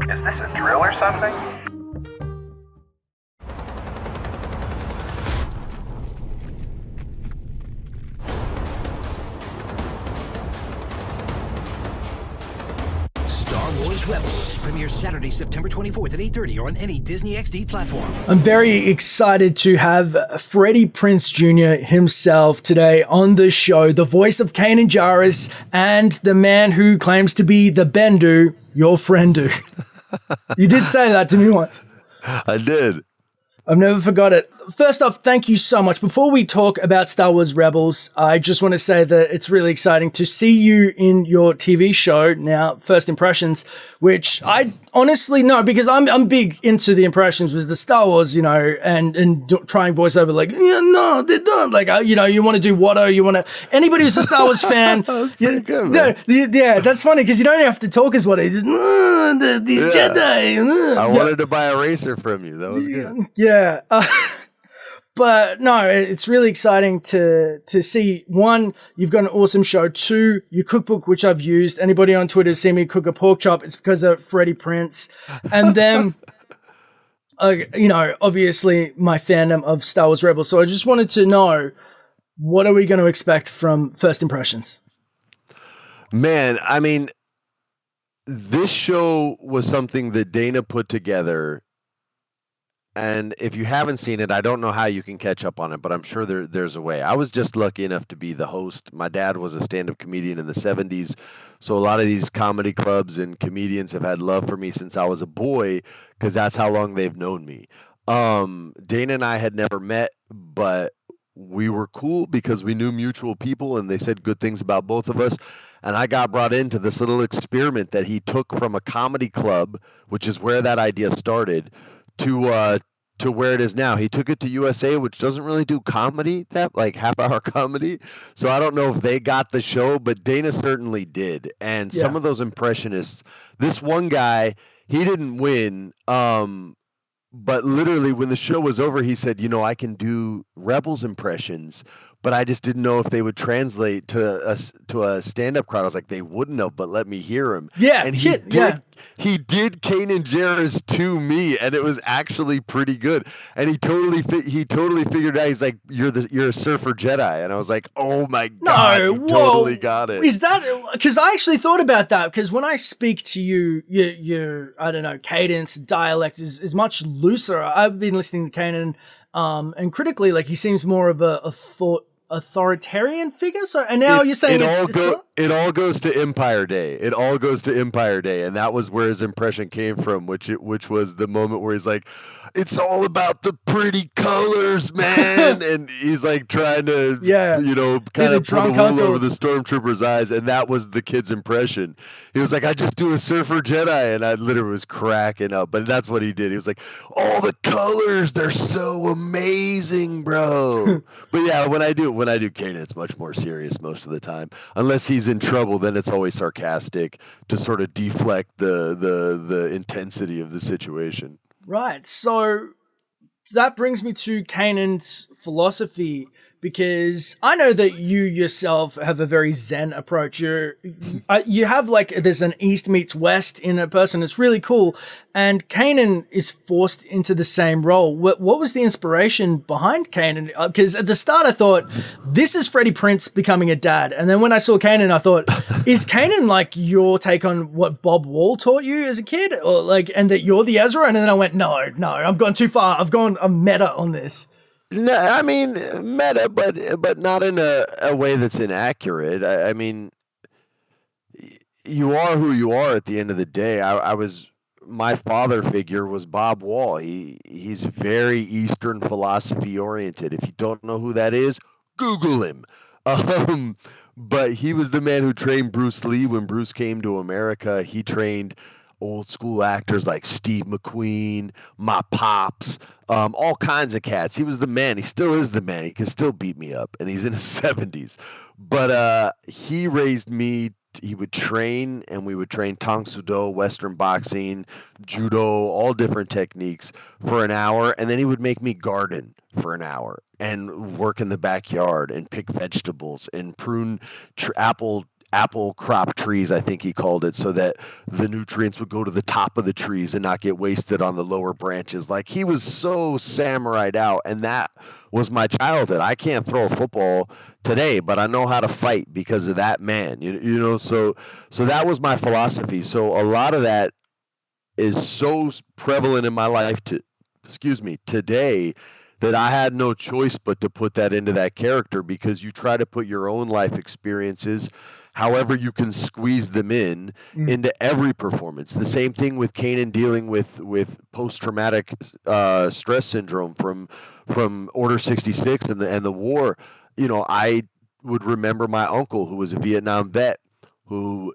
Is this a drill or something? Star Wars Rebels premieres Saturday, September 24th at 8:30 or on any Disney XD platform. I'm very excited to have Freddie Prinze Jr. himself today on the show, the voice of Kanan Jarrus and the man who claims to be the Bendu, your friendu. You did say that to me once. I did. I've never forgot it. First off, thank you so much. Before we talk about Star Wars Rebels, I just want to say that it's really exciting to see you in your TV show now, First Impressions, which I honestly know because I'm big into the impressions with the Star Wars, you know, and trying voiceover like, yeah, no, they don't. Like, you know, you want to do Watto, you want to, anybody who's a Star Wars fan. Yeah, that's funny because you don't have to talk as Watto. You just, these Jedi. I wanted to buy a racer from you. That was good. Yeah. But no, it's really exciting to see. One, you've got an awesome show. Two, your cookbook, which I've used. Anybody on Twitter see me cook a pork chop, it's because of Freddie Prinze. And then, you know, obviously my fandom of Star Wars Rebels. So I just wanted to know, what are we going to expect from First Impressions? Man, I mean, this show was something that Dana put together. And if you haven't seen it, I don't know how you can catch up on it, but I'm sure there's a way. I was just lucky enough to be the host. My dad was a stand-up comedian in the 70s, so a lot of these comedy clubs and comedians have had love for me since I was a boy because that's how long they've known me. Dana and I had never met, but we were cool because we knew mutual people, and they said good things about both of us. And I got brought into this little experiment that he took from a comedy club, which is where that idea started, to where it is now. He took it to USA, which doesn't really do comedy, that like half-hour comedy. So I don't know if they got the show, but Dana certainly did. And some of those impressionists, this one guy, he didn't win. But literally when the show was over, he said, you know, I can do Rebels impressions, but I just didn't know if they would translate to a stand-up crowd. I was like, they wouldn't have, but let me hear him. Yeah, and he did Kanan Jarrus to me, and it was actually pretty good. And he totally figured out. He's like, you're a surfer Jedi, and I was like, oh my god, you totally got it. Is that because I actually thought about that? Because when I speak to you, your I don't know, cadence, dialect is much looser. I've been listening to Kanan, and critically, like he seems more of a authoritarian figure. So, and now you're saying it all goes to Empire Day. It all goes to Empire Day, and that was where his impression came from, which was the moment where he's like, "It's all about the pretty colors, man," and he's like trying to, you know, kind of pull the wool over the stormtrooper's eyes, and that was the kid's impression. He was like, "I just do a surfer Jedi," and I literally was cracking up. But that's what he did. He was like, "All the colors, they're so amazing, bro." But yeah, when I do Kanan, it's much more serious most of the time. Unless he's in trouble, then it's always sarcastic to sort of deflect the intensity of the situation. Right. So that brings me to Kanan's philosophy, because I know that you yourself have a very Zen approach. You have like, there's an East meets West in a person. It's really cool. And Kanan is forced into the same role. What was the inspiration behind Kanan? Because at the start I thought, this is Freddie Prinze becoming a dad. And then when I saw Kanan, I thought, is Kanan like your take on what Bob Wall taught you as a kid? Or like, and that you're the Ezra? And then I went, no, I've gone too far. I'm meta on this. No, I mean meta, but not in a way that's inaccurate. I mean, you are who you are at the end of the day. My father figure was Bob Wall. He's very Eastern philosophy oriented. If you don't know who that is, Google him. But he was the man who trained Bruce Lee when Bruce came to America. He trained old school actors like Steve McQueen, my pops, all kinds of cats. He was the man. He still is the man. He can still beat me up, and he's in his 70s. But he raised me. He would train, and we would train Tang Soo Do, Western boxing, judo, all different techniques for an hour, and then he would make me garden for an hour and work in the backyard and pick vegetables and prune apple apple crop trees, I think he called it, so that the nutrients would go to the top of the trees and not get wasted on the lower branches. Like, he was so samurai'd out, and that was my childhood. I can't throw a football today, but I know how to fight because of that man. You know, so that was my philosophy. So a lot of that is so prevalent in my life today, that I had no choice but to put that into that character, because you try to put your own life experiences, however you can squeeze them into every performance. The same thing with Kanan dealing with post-traumatic stress syndrome from Order 66 and the war. You know, I would remember my uncle, who was a Vietnam vet, who,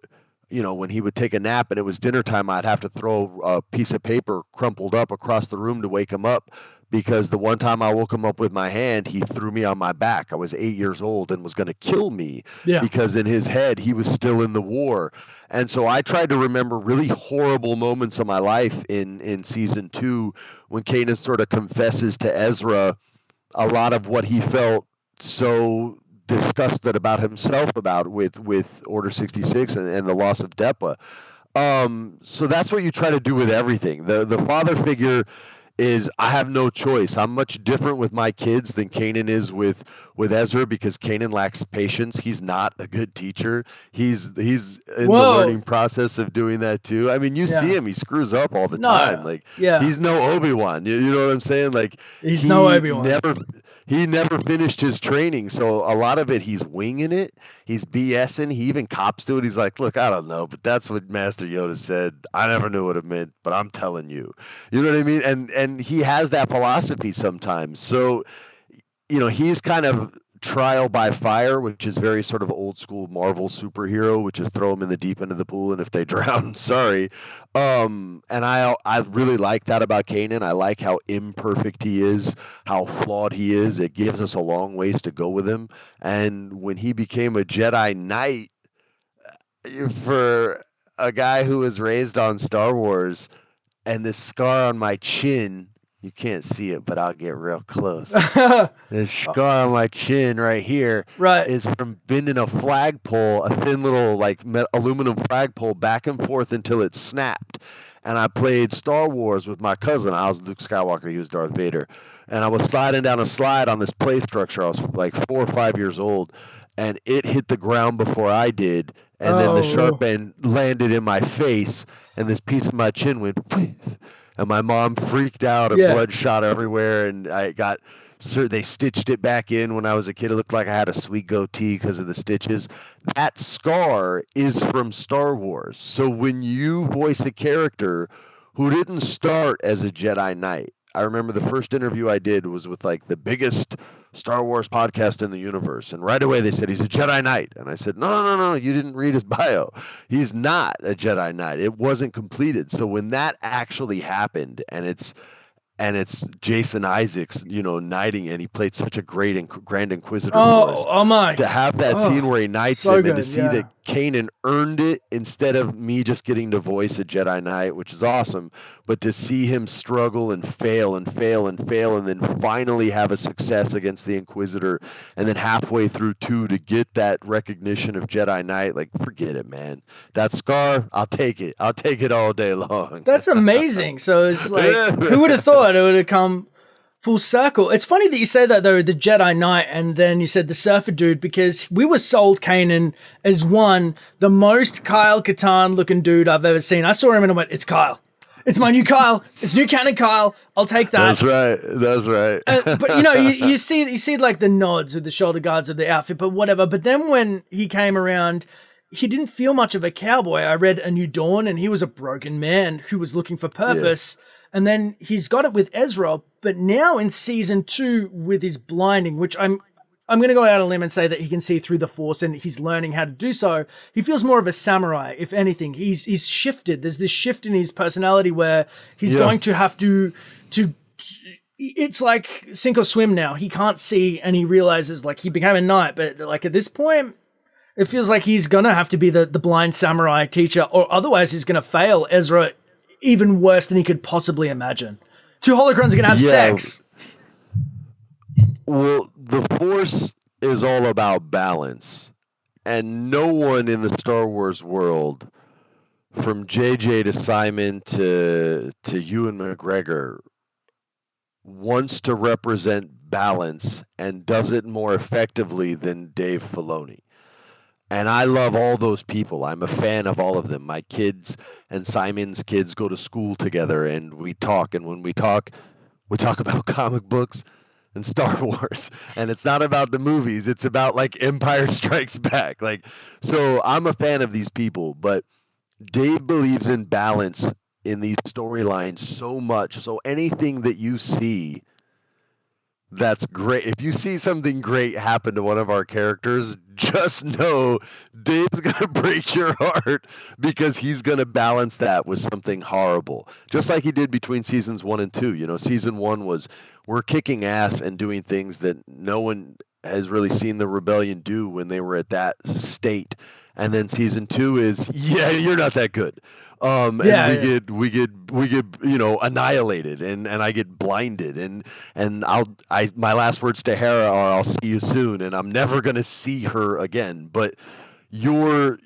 you know, when he would take a nap and it was dinner time, I'd have to throw a piece of paper crumpled up across the room to wake him up, because the one time I woke him up with my hand, he threw me on my back. I was 8 years old and was going to kill me, because in his head, he was still in the war. And so I tried to remember really horrible moments of my life in season 2, when Kanan sort of confesses to Ezra a lot of what he felt so disgusted about himself about with Order 66 and the loss of Depa. So that's what you try to do with everything. The father figure is, I have no choice. I'm much different with my kids than Kanan is with Ezra, because Kanan lacks patience. He's not a good teacher. He's in the learning process of doing that too. I mean, you see him, he screws up all the time. Like, he's no Obi-Wan. You know what I'm saying? Like, he's no Obi-Wan. He never finished his training, so a lot of it he's winging it. He's BSing. He even cops to it. He's like, look, I don't know, but that's what Master Yoda said. I never knew what it meant, but I'm telling you. You know what I mean? And he has that philosophy sometimes. So, you know, he's kind of trial by fire, which is very sort of old school Marvel superhero, which is throw them in the deep end of the pool, and if they drown, sorry. And I really like that about Kanan. I like how imperfect he is, how flawed he is. It gives us a long ways to go with him. And when he became a Jedi Knight, for a guy who was raised on Star Wars, and this scar on my chin, you can't see it, but I'll get real close. The scar on my chin right here is from bending a flagpole, a thin little like aluminum flagpole, back and forth until it snapped. And I played Star Wars with my cousin. I was Luke Skywalker. He was Darth Vader. And I was sliding down a slide on this play structure. I was like 4 or 5 years old. And it hit the ground before I did. And then the sharp end landed in my face. And this piece of my chin went... And my mom freaked out, and blood shot everywhere, and they stitched it back in when I was a kid. It looked like I had a sweet goatee because of the stitches. That scar is from Star Wars. So when you voice a character who didn't start as a Jedi Knight, I remember the first interview I did was with like the biggest Star Wars podcast in the universe. And right away they said, he's a Jedi Knight. And I said, no, you didn't read his bio. He's not a Jedi Knight. It wasn't completed. So when that actually happened, and it's Jason Isaacs, you know, knighting, and he played such a great Grand Inquisitor for us. Oh my! To have that scene where he knights so him, good, and to see that Kanan earned it instead of me just getting to voice a Jedi Knight, which is awesome. But to see him struggle and fail and fail and fail, and then finally have a success against the Inquisitor, and then halfway through 2 to get that recognition of Jedi Knight, like, forget it, man. That scar, I'll take it. I'll take it all day long. That's amazing. So it's like, who would have thought it would have come full circle? It's funny that you say that, though, the Jedi Knight, and then you said the surfer dude, because we were sold Kanan as the most Kyle Katarn looking dude I've ever seen. I saw him and I went, it's Kyle. It's my new Kyle. It's new canon Kyle. I'll take that. That's right. But you know, you see like the nods with the shoulder guards of the outfit, but whatever. But then when he came around, he didn't feel much of a cowboy. I read A New Dawn, and he was a broken man who was looking for purpose. And then he's got it with Ezra, but now in season 2 with his blinding, which I'm going to go out on a limb and say that he can see through the Force, and he's learning how to do so. He feels more of a samurai, if anything. He's shifted. There's this shift in his personality where he's going to have to. It's like sink or swim now. He can't see, and he realizes like he became a knight, but like at this point, it feels like he's gonna have to be the blind samurai teacher, or otherwise he's gonna fail Ezra even worse than he could possibly imagine. 2 holocrons are gonna have sex. Well, the Force is all about balance. and no one in the Star Wars world, from JJ to Simon to Ewan McGregor, wants to represent balance and does it more effectively than Dave Filoni. And I love all those people. I'm a fan of all of them. My kids and Simon's kids go to school together, and we talk. And when we talk about comic books and Star Wars. And it's not about the movies. It's about like Empire Strikes Back. Like, so I'm a fan of these people, but Dave believes in balance in these storylines so much. So anything that you see that's great. If you see something great happen to one of our characters, just know Dave's going to break your heart because he's going to balance that with something horrible. Just like he did between seasons 1 and 2. You know, season 1 was we're kicking ass and doing things that no one has really seen the rebellion do when they were at that state. And then season 2 is, yeah, you're not that good. And we get annihilated, and I get blinded, and my last words to Hera are I'll see you soon, and I'm never gonna see her again. But your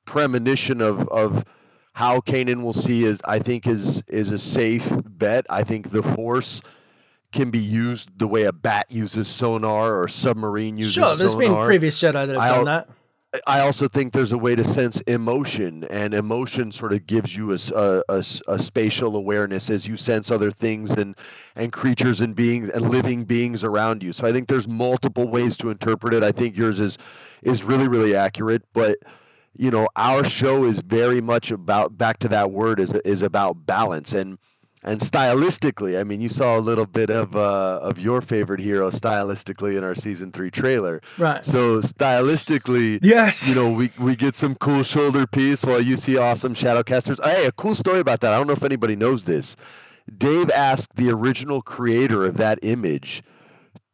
premonition of how Kanan will see I think is a safe bet. I think the Force can be used the way a bat uses sonar or a submarine uses sonar. Sure, there's been previous Jedi that have done that. I also think there's a way to sense emotion, and emotion sort of gives you a spatial awareness as you sense other things and creatures and beings and living beings around you. So I think there's multiple ways to interpret it. I think yours is really, really accurate, but our show is very much about, back to that word, is about balance. And stylistically, I mean, you saw a little bit of your favorite hero stylistically in our season 3 trailer. Right. So stylistically, yes, we get some cool shoulder piece while you see awesome Shadowcasters. Hey, a cool story about that. I don't know if anybody knows this. Dave asked the original creator of that image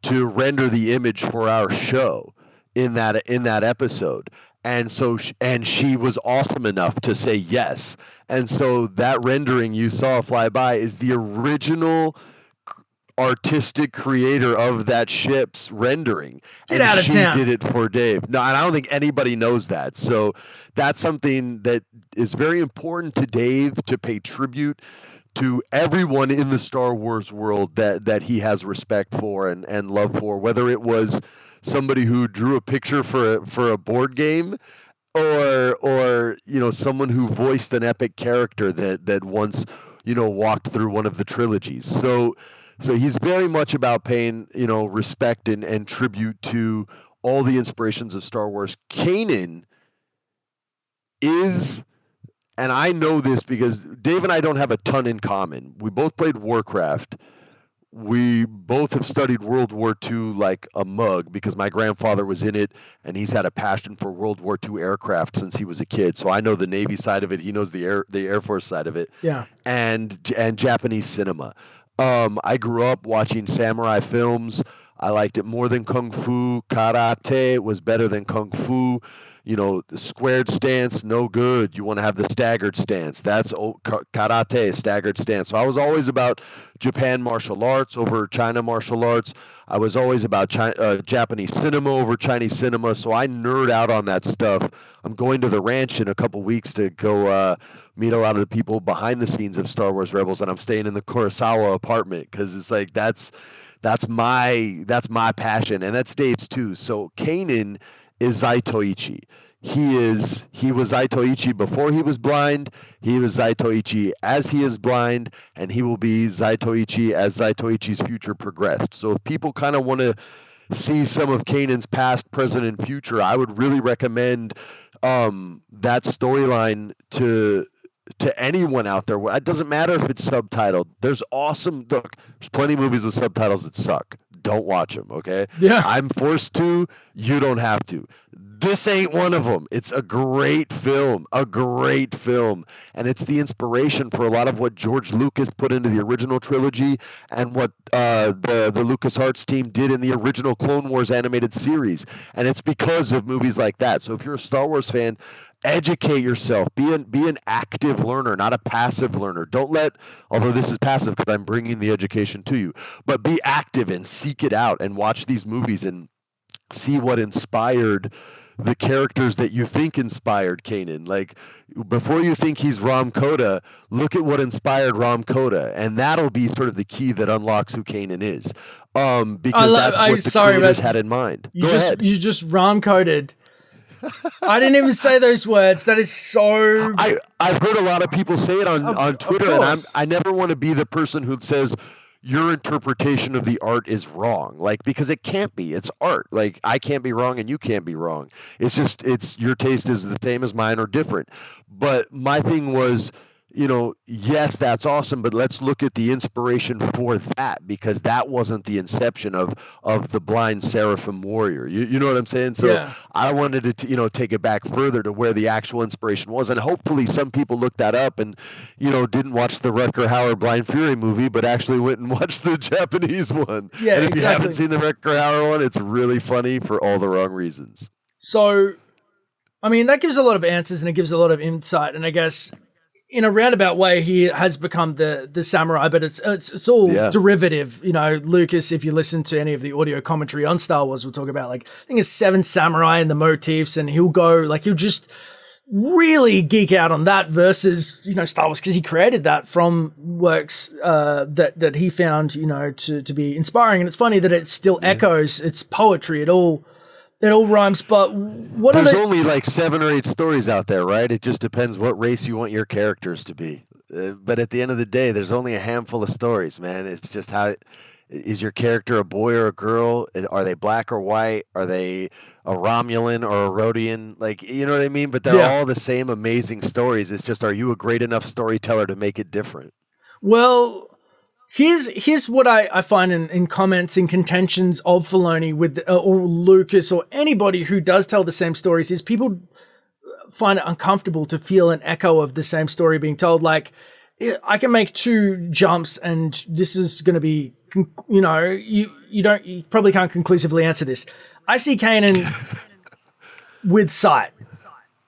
to render the image for our show in that episode. And so she was awesome enough to say yes. And so that rendering you saw fly by is the original artistic creator of that ship's rendering. Get out of town. She did it for Dave. No, and I don't think anybody knows that. So that's something that is very important to Dave to pay tribute to everyone in the Star Wars world that he has respect for and love for, whether it was somebody who drew a picture for a board game, or someone who voiced an epic character that once walked through one of the trilogies. So he's very much about paying respect and tribute to all the inspirations of Star Wars. Kanan is, and I know this because Dave and I don't have a ton in common. We both played Warcraft. We both have studied World War II like a mug because my grandfather was in it, and he's had a passion for World War II aircraft since he was a kid. So I know the Navy side of it. He knows the Air Force side of it. Yeah. And Japanese cinema. I grew up watching samurai films. I liked it more than Kung Fu. Karate was better than Kung Fu. The squared stance, no good. You want to have the staggered stance. That's karate, staggered stance. So I was always about Japan martial arts over China martial arts. I was always about Japanese cinema over Chinese cinema. So I nerd out on that stuff. I'm going to the ranch in a couple weeks to go meet a lot of the people behind the scenes of Star Wars Rebels, and I'm staying in the Kurosawa apartment because it's like that's my passion, and that's Dave's too. So Kanan is Zaitoichi. He was Zaitoichi before he was blind. He was Zaitoichi as he is blind, and he will be Zaitoichi as Zaitoichi's future progressed. So if people kind of want to see some of Kanan's past, present, and future, I would really recommend that storyline to anyone out there. It doesn't matter if it's subtitled. There's plenty of movies with subtitles that suck. Don't watch them, okay? Yeah. I'm forced to. You don't have to. This ain't one of them. It's a great film, and it's the inspiration for a lot of what George Lucas put into the original trilogy and what the LucasArts team did in the original Clone Wars animated series, and it's because of movies like that. So if you're a Star Wars fan, educate yourself. Be an active learner, not a passive learner. Although this is passive because I'm bringing the education to you, but be active and seek it out and watch these movies and see what inspired the characters that you think inspired Kanan. Like, before you think he's Ram Koda, look at what inspired Ram Koda, and that'll be sort of the key that unlocks who Kanan is. Because that's what the creators had in mind. You just ram coded. I didn't even say those words. That is so. I've heard a lot of people say it on Twitter, and I never want to be the person who says your interpretation of the art is wrong. Like, because it can't be. It's art. Like, I can't be wrong and you can't be wrong. It's just your taste is the same as mine or different. But my thing was, yes, that's awesome, but let's look at the inspiration for that, because that wasn't the inception of the blind seraphim warrior. You know what I'm saying? So yeah. I wanted to take it back further to where the actual inspiration was, and hopefully some people looked that up and didn't watch the Rutger Hauer Blind Fury movie, but actually went and watched the Japanese one. Yeah, and if exactly. you haven't seen the Rutger Hauer one, it's really funny for all the wrong reasons. So, I mean, that gives a lot of answers and it gives a lot of insight, and I guess in a roundabout way, he has become the samurai, but it's all derivative. Lucas, if you listen to any of the audio commentary on Star Wars, we'll talk about, like, I think it's 7 samurai and the motifs, and he'll just really geek out on that versus, Star Wars, because he created that from works that he found, to be inspiring. And it's funny that it still echoes, it's poetry, it all rhymes, but there's only like 7 or 8 stories out there, right? It just depends what race you want your characters to be. But at the end of the day, there's only a handful of stories, man. It's just how is your character a boy or a girl? Are they black or white? Are they a Romulan or a Rhodian? Like, you know what I mean? But they're all the same amazing stories. It's just, are you a great enough storyteller to make it different? Well, Here's what I find in comments and contentions of Filoni with or Lucas or anybody who does tell the same stories is people find it uncomfortable to feel an echo of the same story being told. Like, I can make 2 jumps and this is going to be, you probably can't conclusively answer this. I see Kanan with sight.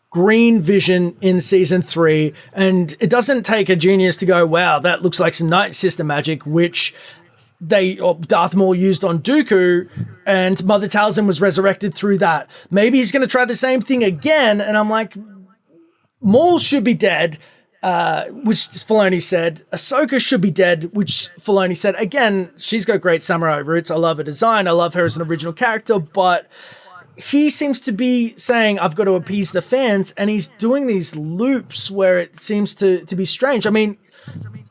Green vision in season 3, and it doesn't take a genius to go, wow, that looks like some Night Sister magic, which Darth Maul used on Dooku, and Mother Talzin was resurrected through that. Maybe he's going to try the same thing again, and I'm like, Maul should be dead, which Filoni said. Ahsoka should be dead, which Filoni said. Again, she's got great samurai roots. I love her design. I love her as an original character, but he seems to be saying, I've got to appease the fans, and he's doing these loops where it seems to be strange. I mean,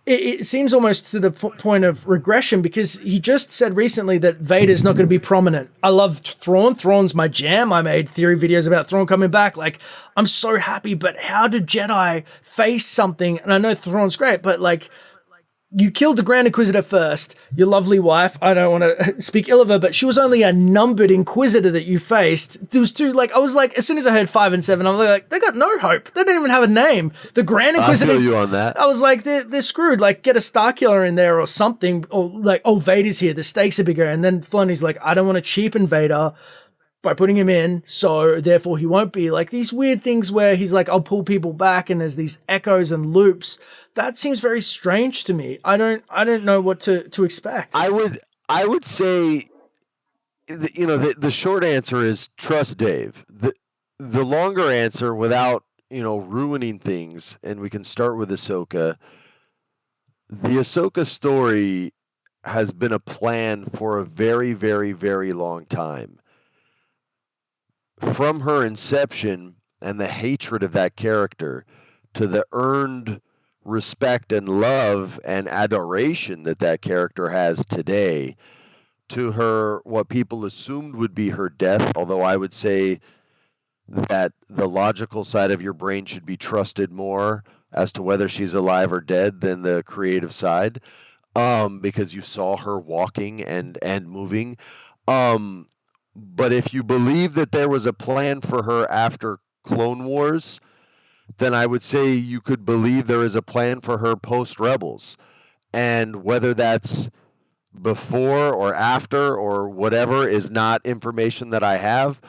it seems almost to the point of regression, because he just said recently that Vader's not going to be prominent. I love Thrawn. Thrawn's my jam. I made theory videos about Thrawn coming back. Like, I'm so happy, but how do Jedi face something? And I know Thrawn's great, but like, you killed the Grand Inquisitor first, your lovely wife. I don't want to speak ill of her, but she was only a numbered Inquisitor that you faced. There was 2, like, I was like, as soon as I heard 5 and 7, I'm like, they got no hope. They don't even have a name. The Grand Inquisitor. I feel you on that. I was like, they're screwed. Like, get a Starkiller in there or something. Or like, oh, Vader's here. The stakes are bigger. And then Filoni's like, I don't want to cheapen Vader by putting him in, so therefore he won't be. Like, these weird things where he's like, I'll pull people back, and there's these echoes and loops. That seems very strange to me. I don't know what to expect. I would say, the short answer is trust Dave. The longer answer, without ruining things, and we can start with Ahsoka. The Ahsoka story has been a plan for a very, very, very long time. From her inception and the hatred of that character to the earned respect and love and adoration that character has today, to her, what people assumed would be her death, although I would say that the logical side of your brain should be trusted more as to whether she's alive or dead than the creative side, because you saw her walking and moving. But if you believe that there was a plan for her after Clone Wars, then I would say you could believe there is a plan for her post-Rebels. And whether that's before or after or whatever is not information that I have,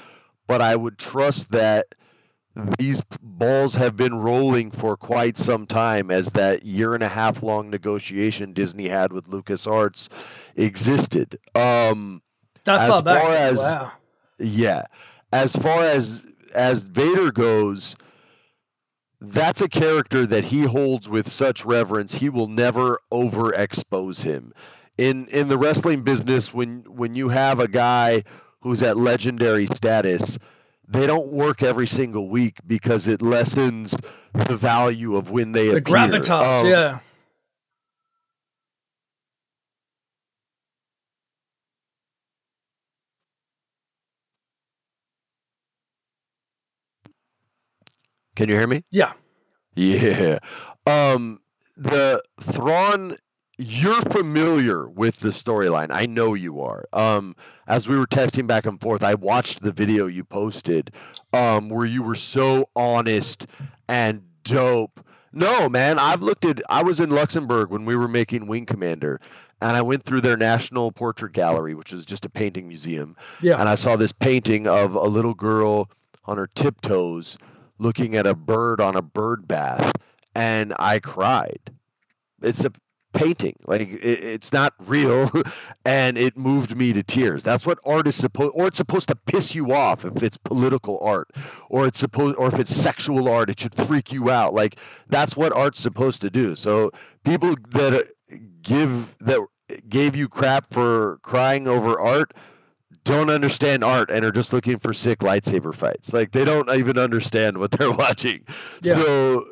but I would trust that these balls have been rolling for quite some time, as that 1.5 year long negotiation Disney had with LucasArts existed. That far back. Wow. Yeah. As far as Vader goes, that's a character that he holds with such reverence. He will never overexpose him. In the wrestling business, when you have a guy who's at legendary status, they don't work every single week because it lessens the value of when they The appear. gravitas, yeah. Can you hear me? Yeah. Yeah. Um, the Thrawn, you're familiar with the storyline. I know you are. As we were texting back and forth, I watched the video you posted, where you were so honest and dope. No, man, I was in Luxembourg when we were making Wing Commander, and I went through their National Portrait Gallery, which is just a painting museum, Yeah. and I saw this painting of a little girl on her tiptoes looking at a bird on a bird bath, and I cried. It's a painting, like it's not real, and it moved me to tears. That's what art is supposed, or it's supposed to piss you off if it's political art, or if it's sexual art, it should freak you out. Like that's what art's supposed to do. So people that gave you crap for crying over art don't understand art and are just looking for sick lightsaber fights. Like they don't even understand what they're watching. Yeah. So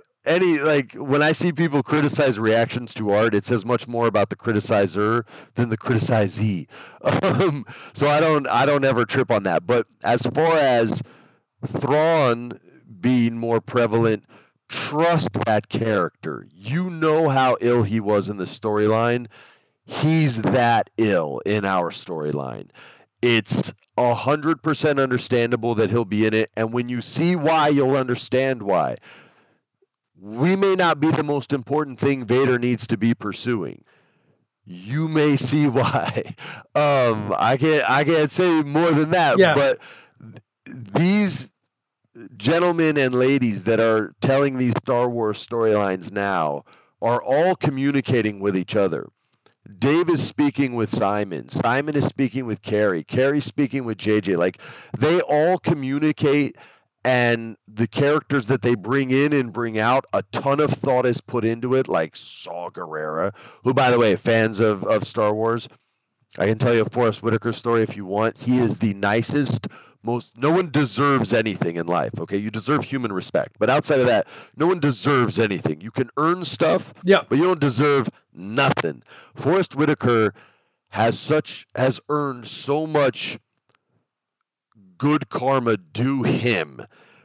when I see people criticize reactions to art, it says much more about the criticizer than the criticizee. So I don't ever trip on that. But as far as Thrawn being more prevalent, trust that character. You know how ill he was in the storyline. He's that ill in our storyline. It's 100% understandable that he'll be in it, and when you see why, you'll understand why. We may not be the most important thing Vader needs to be pursuing. You may see why. I can't say more than that. Yeah. But these gentlemen and ladies that are telling these Star Wars storylines now are all communicating with each other. Dave is speaking with Simon. Simon is speaking with Carrie. Carrie's speaking with JJ. Like they all communicate, and the characters that they bring in and bring out, a ton of thought is put into it. Like Saw Gerrera, who, by the way, fans of Star Wars, I can tell you a Forrest Whitaker story if you want. He is the nicest, most. No one deserves anything in life. Okay, you deserve human respect, but outside of that, no one deserves anything. You can earn stuff, Yeah. but you don't deserve nothing. Forrest Whitaker has earned so much good karma due him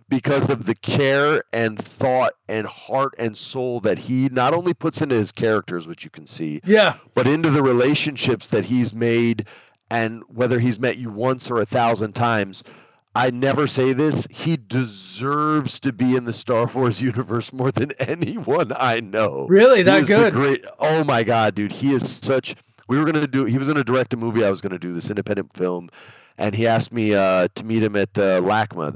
because of the care and thought and heart and soul that he not only puts into his characters, which you can see, Yeah. but into the relationships that he's made. And whether he's met you once or 1,000 times, I never say this, he deserves to be in the Star Wars universe more than anyone I know. Really? He That is good? the great. Oh my God, dude, he is such. We were gonna do. He was gonna direct a movie. I was gonna do this independent film, and he asked me to meet him at the LACMA,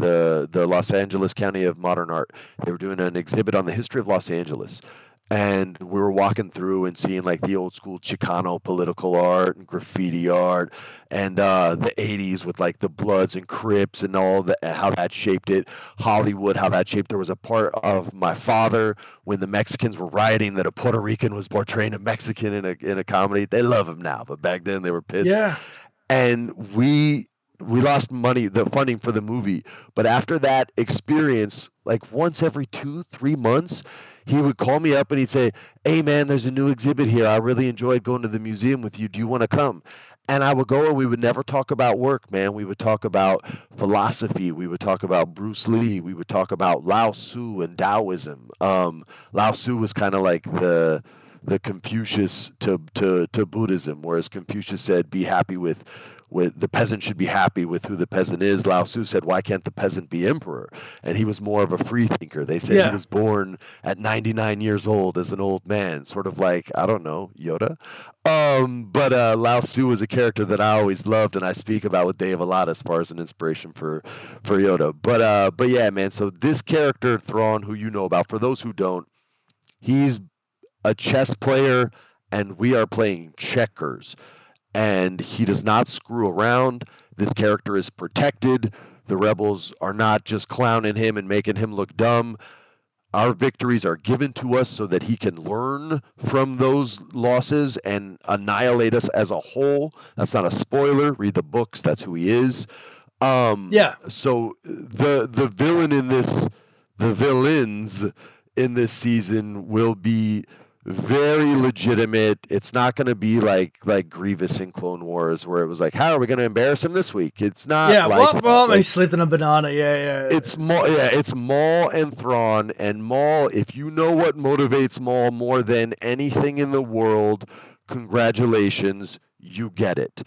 the Los Angeles County of Modern Art. They were doing an exhibit on the history of Los Angeles, and we were walking through and seeing like the old school Chicano political art and graffiti art, and the '80s with like the Bloods and Crips and all that, how that shaped it. Hollywood, how that shaped. There was a part of my father when the Mexicans were rioting that a Puerto Rican was portraying a Mexican in a comedy. They love him now, but back then they were pissed. Yeah. And we lost money, the funding for the movie. But after that experience, like once every 2-3 months, he would call me up and he'd say, "Hey man, there's a new exhibit here. I really enjoyed going to the museum with you. Do you want to come?" And I would go, and we would never talk about work, man. We would talk about philosophy. We would talk about Bruce Lee. We would talk about Lao Tzu and Taoism. Lao Tzu was kind of like the Confucius to Buddhism, whereas Confucius said, "Be happy with the peasant should be happy with who the peasant is." Lao Tzu said, "Why can't the peasant be emperor?" And he was more of a free thinker. They said Yeah. he was born at 99 years old as an old man, sort of like, I don't know, Yoda. But Lao Tzu was a character that I always loved, and I speak about with Dave a lot as far as an inspiration for Yoda. But yeah, man. So this character Thrawn, who you know about, for those who don't, he's a chess player, and we are playing checkers. And he does not screw around. this character is protected. The rebels are not just clowning him and making him look dumb. Our victories are given to us so that he can learn from those losses and annihilate us as a whole. That's not a spoiler. Read the books. That's who he is. So the villain in this, the villains in this season will be very legitimate. It's not going to be like Grievous in Clone Wars, where it was like, how are we going to embarrass him this week? It's not. Yeah, like well, he slipped in a banana. Yeah. It's Maul. Yeah, it's Maul and Thrawn. And Maul, if you know what motivates Maul more than anything in the world, congratulations, you get it.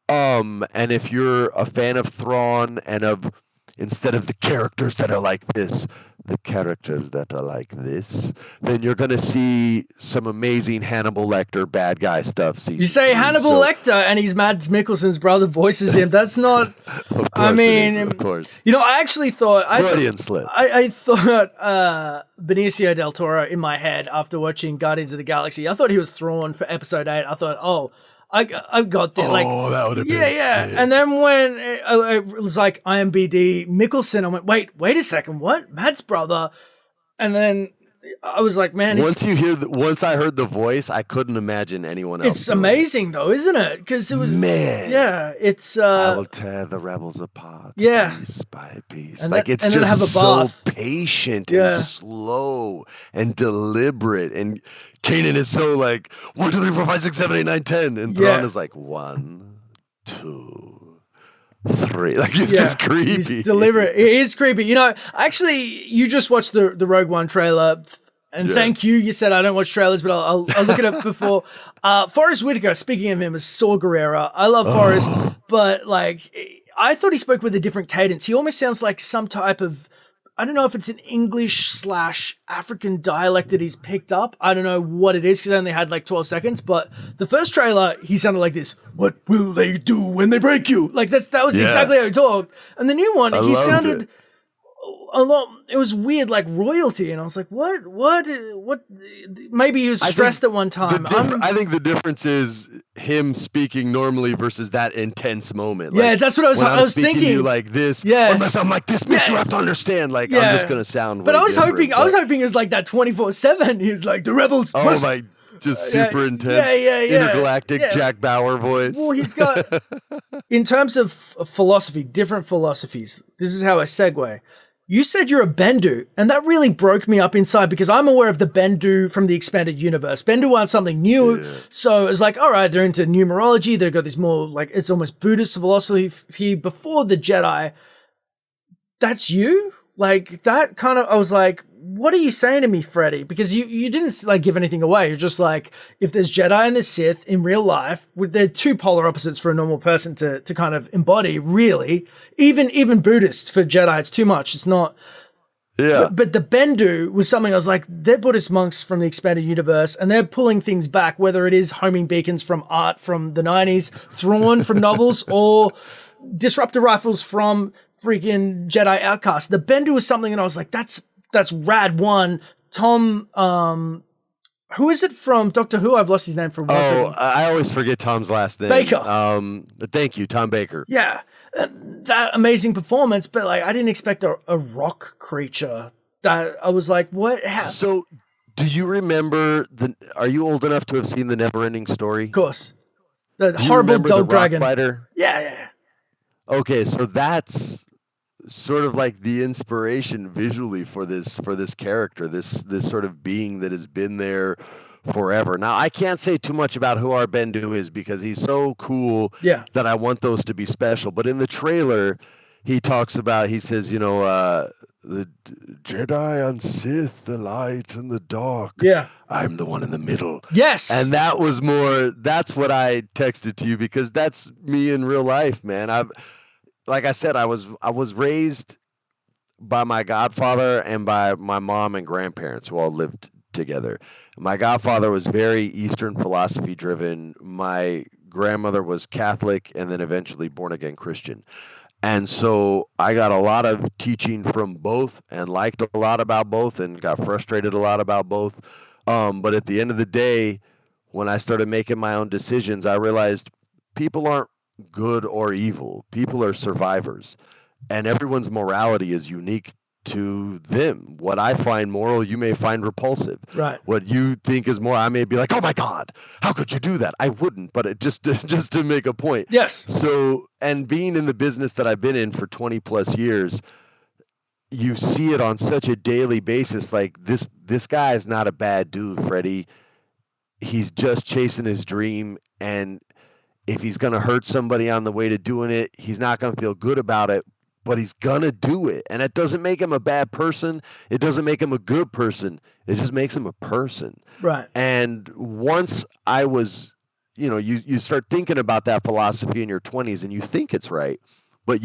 And if you're a fan of Thrawn and of, instead of the characters that are like this, the characters that are like this, then you're going to see some amazing Hannibal Lecter bad guy stuff. You say Hannibal Lecter and he's Mads Mikkelsen's brother voices him. That's not... Of course I mean... Of course. You know, I actually thought... Freudian slip. I thought Benicio del Toro in my head after watching Guardians of the Galaxy. I thought he was Thrawn for episode 8. I thought, I got there. Oh, that would have been sick. And then when it was like IMBD Mikkelsen, I went, wait a second, what? Matt's brother. And then I was like, man. Once I heard the voice, I couldn't imagine anyone else. It's amazing though, isn't it? Because it was, man. Yeah, it's. I will tear the rebels apart. Yeah. Piece by piece. And it's and just have a so bath. patient and slow and deliberate. And Kanan is so like 1, 2, 3, 4, 5, 6, 7, 8, 9, 10, and Thrawn is like 1, 2, 3. Like it's just creepy. He's deliberate. It is creepy. You know, actually, you just watched the Rogue One trailer, and thank you. You said I don't watch trailers, but I'll look at it before. Forrest Whitaker. Speaking of him, is Saw Gerrera. I love Forrest, but like I thought he spoke with a different cadence. He almost sounds like some type of, I don't know if it's an English/African dialect that he's picked up. I don't know what it is because I only had like 12 seconds. But the first trailer, he sounded like this. What will they do when they break you? Like that was exactly how he talked. And the new one, he sounded a lot. It was weird, like royalty. And I was like, what? Maybe he was stressed at one time. I think the difference is him speaking normally versus that intense moment. Yeah, that's what I was thinking. To you like this, unless I'm like this, bitch, you have to understand. Like I'm just gonna sound. But I was hoping it was like that 24/7. He was like the rebels. Just super intense. Intergalactic Jack Bauer voice. Well, he's got in terms of philosophy, different philosophies. This is how I segue. You said you're a Bendu, and that really broke me up inside because I'm aware of the Bendu from the expanded universe. Bendu aren't something new, so it's like, all right, they're into numerology. They've got this more like it's almost Buddhist philosophy before the Jedi. That's you? Like that kind of, I was like, what are you saying to me, Freddie? Because you didn't like give anything away. You're just like, if there's Jedi and there's Sith in real life, they're two polar opposites for a normal person to kind of embody, really. Even Buddhists for Jedi, it's too much. It's not. Yeah. But the Bendu was something I was like, they're Buddhist monks from the expanded universe, and they're pulling things back, whether it is homing beacons from art from the 90s, Thrawn from novels, or disruptor rifles from freaking Jedi Outcast. The Bendu was something, and I was like, that's rad. One, Tom, who is it from Doctor Who? I've lost his name for 1 second. I always forget Tom's last name. Baker. Thank you, Tom Baker. Yeah. That amazing performance, but like I didn't expect a rock creature. That I was like, what? So, do you remember are you old enough to have seen the Neverending Story? Of course. The horrible dog dragon. Fighter? Yeah. Okay, so that's sort of like the inspiration visually for this character, this sort of being that has been there forever. Now, I can't say too much about who our Bendu is because he's so cool that I want those to be special. But in the trailer, he says, the Jedi and Sith, the light and the dark. Yeah. I'm the one in the middle. Yes. And that's what I texted to you because that's me in real life, man. Like I said, I was raised by my godfather and by my mom and grandparents who all lived together. My godfather was very Eastern philosophy driven. My grandmother was Catholic and then eventually born again Christian. And so I got a lot of teaching from both and liked a lot about both and got frustrated a lot about both. But at the end of the day, when I started making my own decisions, I realized people aren't good or evil. People are survivors, and everyone's morality is unique to them. What I find moral, you may find repulsive. Right. What you think is moral, I may be like, "Oh my God, how could you do that?" I wouldn't, but it just just to make a point. Yes. So, and being in the business that I've been in for 20 plus years, you see it on such a daily basis. Like this guy is not a bad dude, Freddie. He's just chasing his dream, and if he's going to hurt somebody on the way to doing it, he's not going to feel good about it, but he's going to do it. And it doesn't make him a bad person. It doesn't make him a good person. It just makes him a person. Right. And once I was, you start thinking about that philosophy in your 20s and you think it's right, but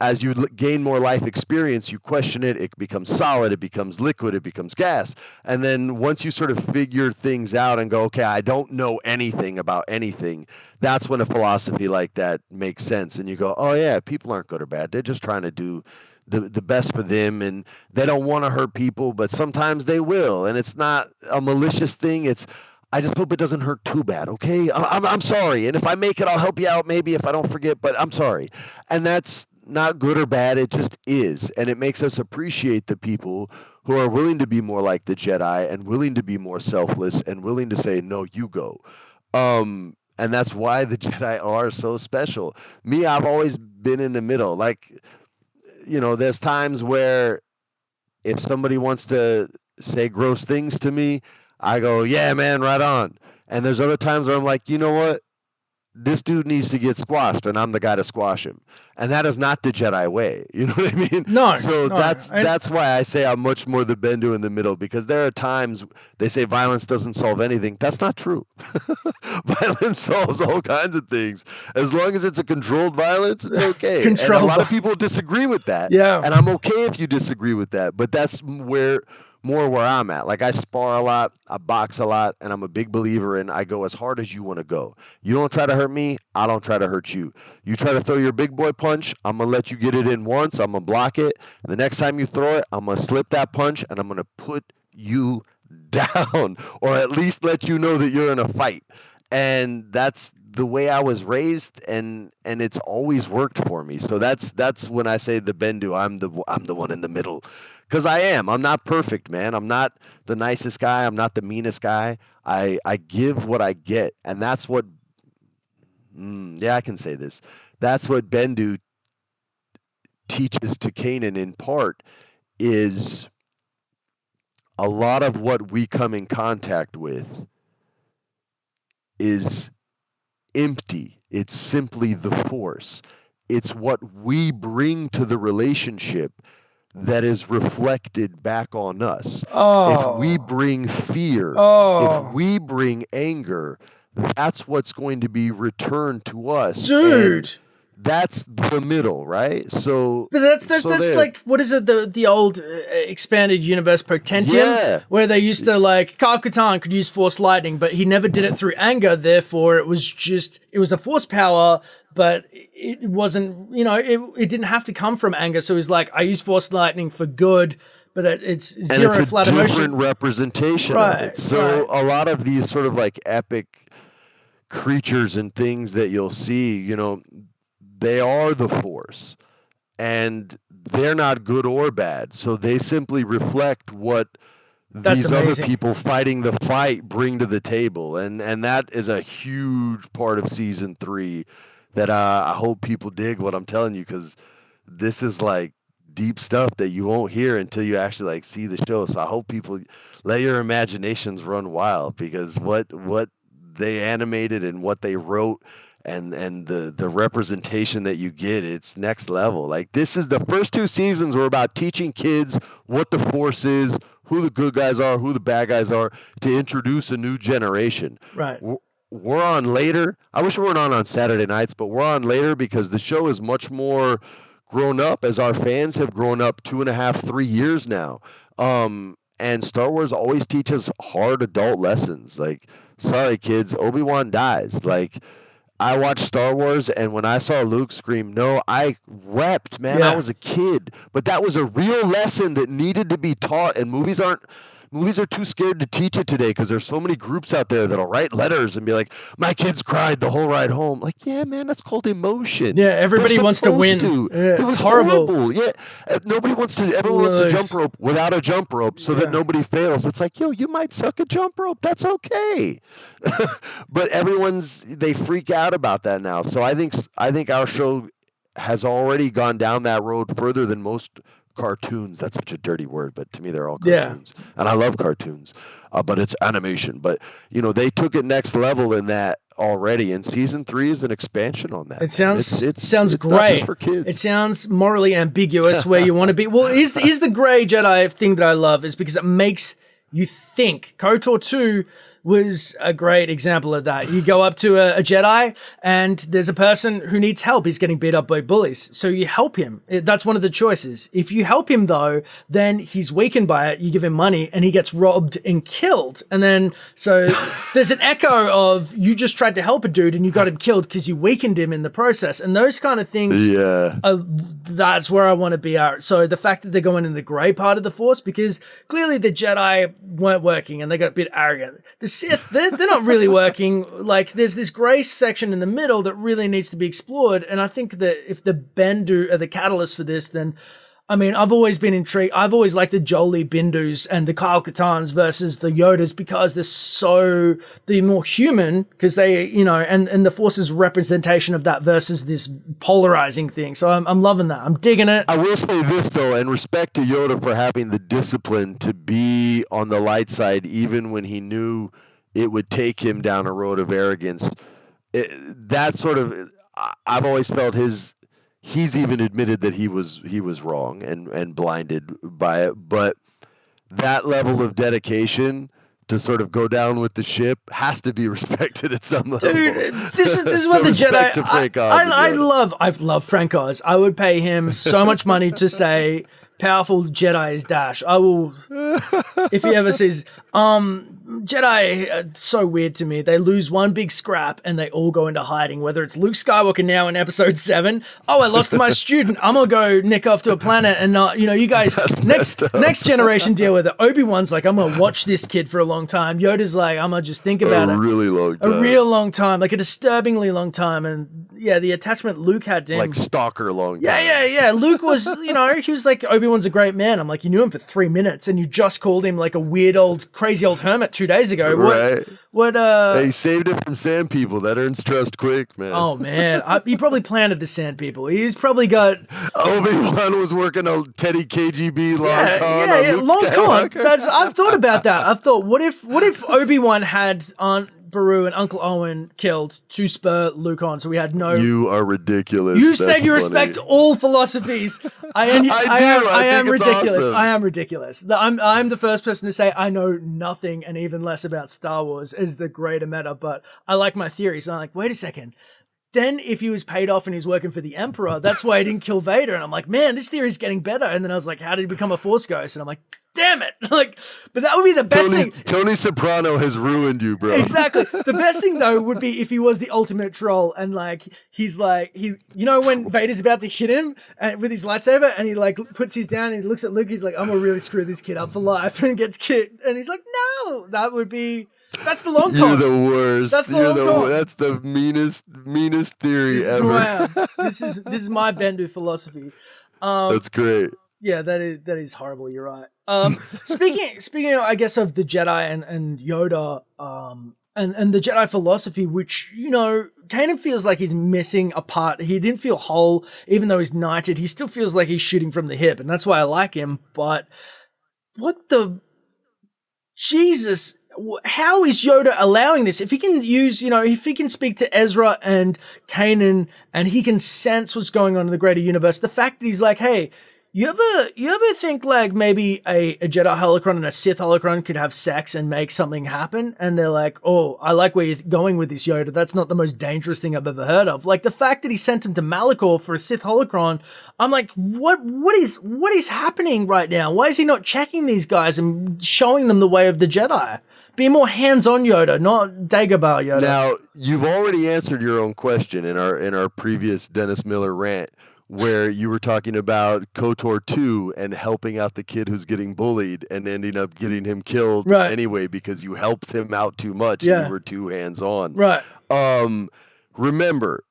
as you gain more life experience, you question it. It becomes solid. It becomes liquid. It becomes gas. And then once you sort of figure things out and go, okay, I don't know anything about anything, that's when a philosophy like that makes sense. And you go, oh yeah, people aren't good or bad. They're just trying to do the best for them, and they don't want to hurt people, but sometimes they will. And it's not a malicious thing. I just hope it doesn't hurt too bad, okay? I'm sorry. And if I make it, I'll help you out maybe if I don't forget, but I'm sorry. And that's not good or bad. It just is. And it makes us appreciate the people who are willing to be more like the Jedi and willing to be more selfless and willing to say, no, you go. And that's why the Jedi are so special. Me, I've always been in the middle. Like, there's times where if somebody wants to say gross things to me, I go, yeah, man, right on. And there's other times where I'm like, you know what? This dude needs to get squashed, and I'm the guy to squash him. And that is not the Jedi way. You know what I mean? No. So no. that's why I say I'm much more the Bendu in the middle, because there are times they say violence doesn't solve anything. That's not true. Violence solves all kinds of things. As long as it's a controlled violence, it's okay. And a lot of people disagree with that. Yeah. And I'm okay if you disagree with that. But that's where I'm at. Like, I spar a lot, I box a lot, and I'm a big believer in I go as hard as you want to go. You don't try to hurt me, I don't try to hurt you. You try to throw your big boy punch, I'm going to let you get it in once, I'm going to block it. And the next time you throw it, I'm going to slip that punch, and I'm going to put you down, or at least let you know that you're in a fight. And that's the way I was raised, and it's always worked for me. So that's when I say the Bendu, I'm the one in the middle. Because I am. I'm not perfect, man. I'm not the nicest guy. I'm not the meanest guy. I give what I get. And that's what, I can say this. That's what Bendu teaches to Kanan in part, is a lot of what we come in contact with is empty. It's simply the Force. It's what we bring to the relationship that is reflected back on us. If we bring fear, if we bring anger, that's what's going to be returned to us. Dude. And that's the middle, right? So, but that's like, what is it? The old expanded universe Potentium, where they used to, like, Kyle Katarn could use Force Lightning, but he never did it through anger. Therefore, it was a Force power, but it wasn't, it didn't have to come from anger. So he's like, I use Force Lightning for good, but it's zero flat emotion. And it's a different representation of it. So a lot of these sort of like epic creatures and things that you'll see, they are the Force, and they're not good or bad. So they simply reflect what these other people fighting the fight bring to the table. And that is a huge part of season 3 that I hope people dig what I'm telling you, because this is like deep stuff that you won't hear until you actually like see the show. So I hope people let your imaginations run wild, because what they animated and what they wrote and the representation that you get, it's next level. Like, this is the first 2 seasons were about teaching kids what the Force is, who the good guys are, who the bad guys are, to introduce a new generation. Right. We're on later. I wish we weren't on Saturday nights, but we're on later because the show is much more grown up, as our fans have grown up 2.5, 3 years now. And Star Wars always teaches hard adult lessons. Like, sorry kids, Obi-Wan dies. Like, I watched Star Wars, and when I saw Luke scream no, I wept, man. I was a kid. But that was a real lesson that needed to be taught, and movies aren't movies are too scared to teach it today because there's so many groups out there that'll write letters and be like, my kids cried the whole ride home. Like, yeah, man, that's called emotion. Yeah, everybody wants to win. Yeah, it's horrible. Yeah, nobody wants to. Everyone wants to jump rope without a jump rope so that nobody fails. It's like, yo, you might suck a jump rope. That's okay. But they freak out about that now. So I think our show has already gone down that road further than most cartoons. That's such a dirty word, but to me they're all cartoons. Yeah. And I love cartoons, but it's animation. But they took it next level in that already, and season 3 is an expansion on that. It sounds great. Not just for kids. It sounds morally ambiguous where you want to be. Well, here's the Grey Jedi thing that I love is because it makes you think. KOTOR 2 was a great example of that. You go up to a Jedi and there's a person who needs help. He's getting beat up by bullies. So you help him. That's one of the choices. If you help him though, then he's weakened by it. You give him money and he gets robbed and killed. And then, so there's an echo of you just tried to help a dude and you got him killed because you weakened him in the process. And those kind of things, that's where I want to be at. So the fact that they're going in the gray part of the Force, because clearly the Jedi weren't working and they got a bit arrogant. The Sith, they're not really working. Like, there's this gray section in the middle that really needs to be explored. And I think that if the Bendu are the catalyst for this, then, I mean, I've always been intrigued. I've always liked the Jolie Bindus and the Kyle Katans versus the Yodas because they're more human because they, and the Force's representation of that versus this polarizing thing. So I'm loving that. I'm digging it. I will say this though, and respect to Yoda for having the discipline to be on the light side, even when he knew it would take him down a road of arrogance. I've always felt he's even admitted that he was wrong and blinded by it, but that level of dedication to sort of go down with the ship has to be respected at some level. Dude, this is what the Jedi. I've loved Frank Oz. I would pay him so much money to say powerful Jedi is Dash. I will, if he ever says, Jedi are so weird to me. They lose one big scrap and they all go into hiding, whether it's Luke Skywalker now in episode 7. Oh, I lost my student. I'm going to go nick off to a planet and not, you guys, next generation deal with it. Obi-Wan's like, I'm going to watch this kid for a long time. Yoda's like, I'm going to just think about it. A really long time. A real long time, like a disturbingly long time. And yeah, the attachment Luke had to him. Like stalker long time. Yeah. Luke was, he was like, Obi-Wan's a great man. I'm like, you knew him for 3 minutes and you just called him like a weird crazy old hermit 2 days ago. Right. What he saved it from sand people. That earns trust quick, man. Oh man. He probably planted the sand people. He's probably got Obi-Wan was working on Teddy KGB long con. Yeah, long con. I've thought about that. I've thought, what if Obi-Wan had Aunt Beru and Uncle Owen killed to spur Luke on, so we had no. You are ridiculous. You said you respect all philosophies. I am ridiculous. Awesome. I am ridiculous. I'm the first person to say I know nothing and even less about Star Wars as the greater meta, but I like my theories. So I'm like, wait a second. Then if he was paid off and he's working for the Emperor, that's why he didn't kill Vader. And I'm like, man, this theory is getting better. And then I was like, how did he become a Force ghost? And I'm like, damn it. But that would be the best thing. Tony Soprano has ruined you, bro. Exactly. The best thing though would be if he was the ultimate troll and he's when Vader's about to hit him with his lightsaber and he puts his down and he looks at Luke, he's like, I'm gonna really screw this kid up for life, and gets kicked. And he's like, no, that's the long con. You're the worst. That's the long con. That's the meanest theory this ever. Is who I am. This is my Bendu philosophy. That's great. Yeah, that is horrible. You're right. Speaking, I guess, of the Jedi and Yoda, and the Jedi philosophy, which Kanan feels like he's missing a part. He didn't feel whole, even though he's knighted. He still feels like he's shooting from the hip, and that's why I like him. But what the Jesus? How is Yoda allowing this? If he can if he can speak to Ezra and Kanan and he can sense what's going on in the greater universe, the fact that he's like, hey, you ever think like maybe a Jedi holocron and a Sith holocron could have sex and make something happen? And they're like, oh, I like where you're going with this, Yoda. That's not the most dangerous thing I've ever heard of. Like the fact that he sent him to Malachor for a Sith holocron, I'm like, what is happening right now? Why is he not checking these guys and showing them the way of the Jedi? Be more hands-on Yoda, not Dagobah Yoda. Now, you've already answered your own question in our previous Dennis Miller rant, where you were talking about KOTOR 2 and helping out the kid who's getting bullied and ending up getting him killed Right. anyway because you helped him out too much and Yeah. you were too hands-on. Right. Remember,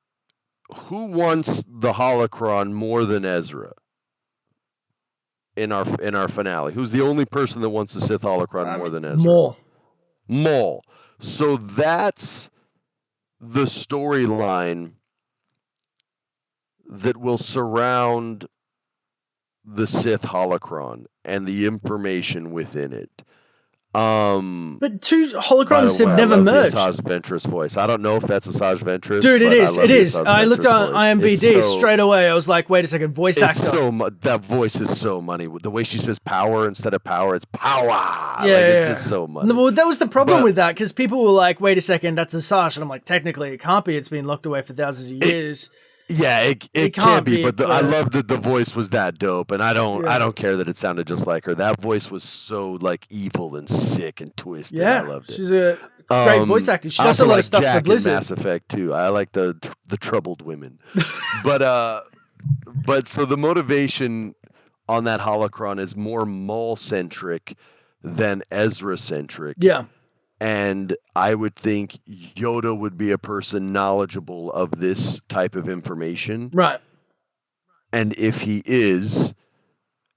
who wants the holocron more than Ezra in our finale? Who's the only person that wants the Sith holocron more than Ezra? Maul. So that's the storyline that will surround the Sith holocron and the information within it. But two holocrons have never merged. Asajj Ventress voice. I don't know if that's Asajj Ventress. Dude, it is. It is. I looked on voice. IMDb straight away. I was like, wait a second, voice actor. That voice is so money. The way she says power instead of power, it's power. Yeah, it's just so money. No, well, that was the problem with that, because people were like, wait a second, that's Asajj. And I'm like, technically, it can't be. It's been locked away for thousands of years. Yeah, it can't be, but I love that the voice was that dope, and I don't care that it sounded just like her. That voice was so like evil and sick and twisted. Yeah, I loved it. She's a great voice actor. She does a lot of stuff Jack for Blizzard. Mass Effect too. I like the troubled women, but so the motivation on that holocron is more Maul centric than Ezra centric. Yeah. And I would think Yoda would be a person knowledgeable of this type of information. Right. And if he is,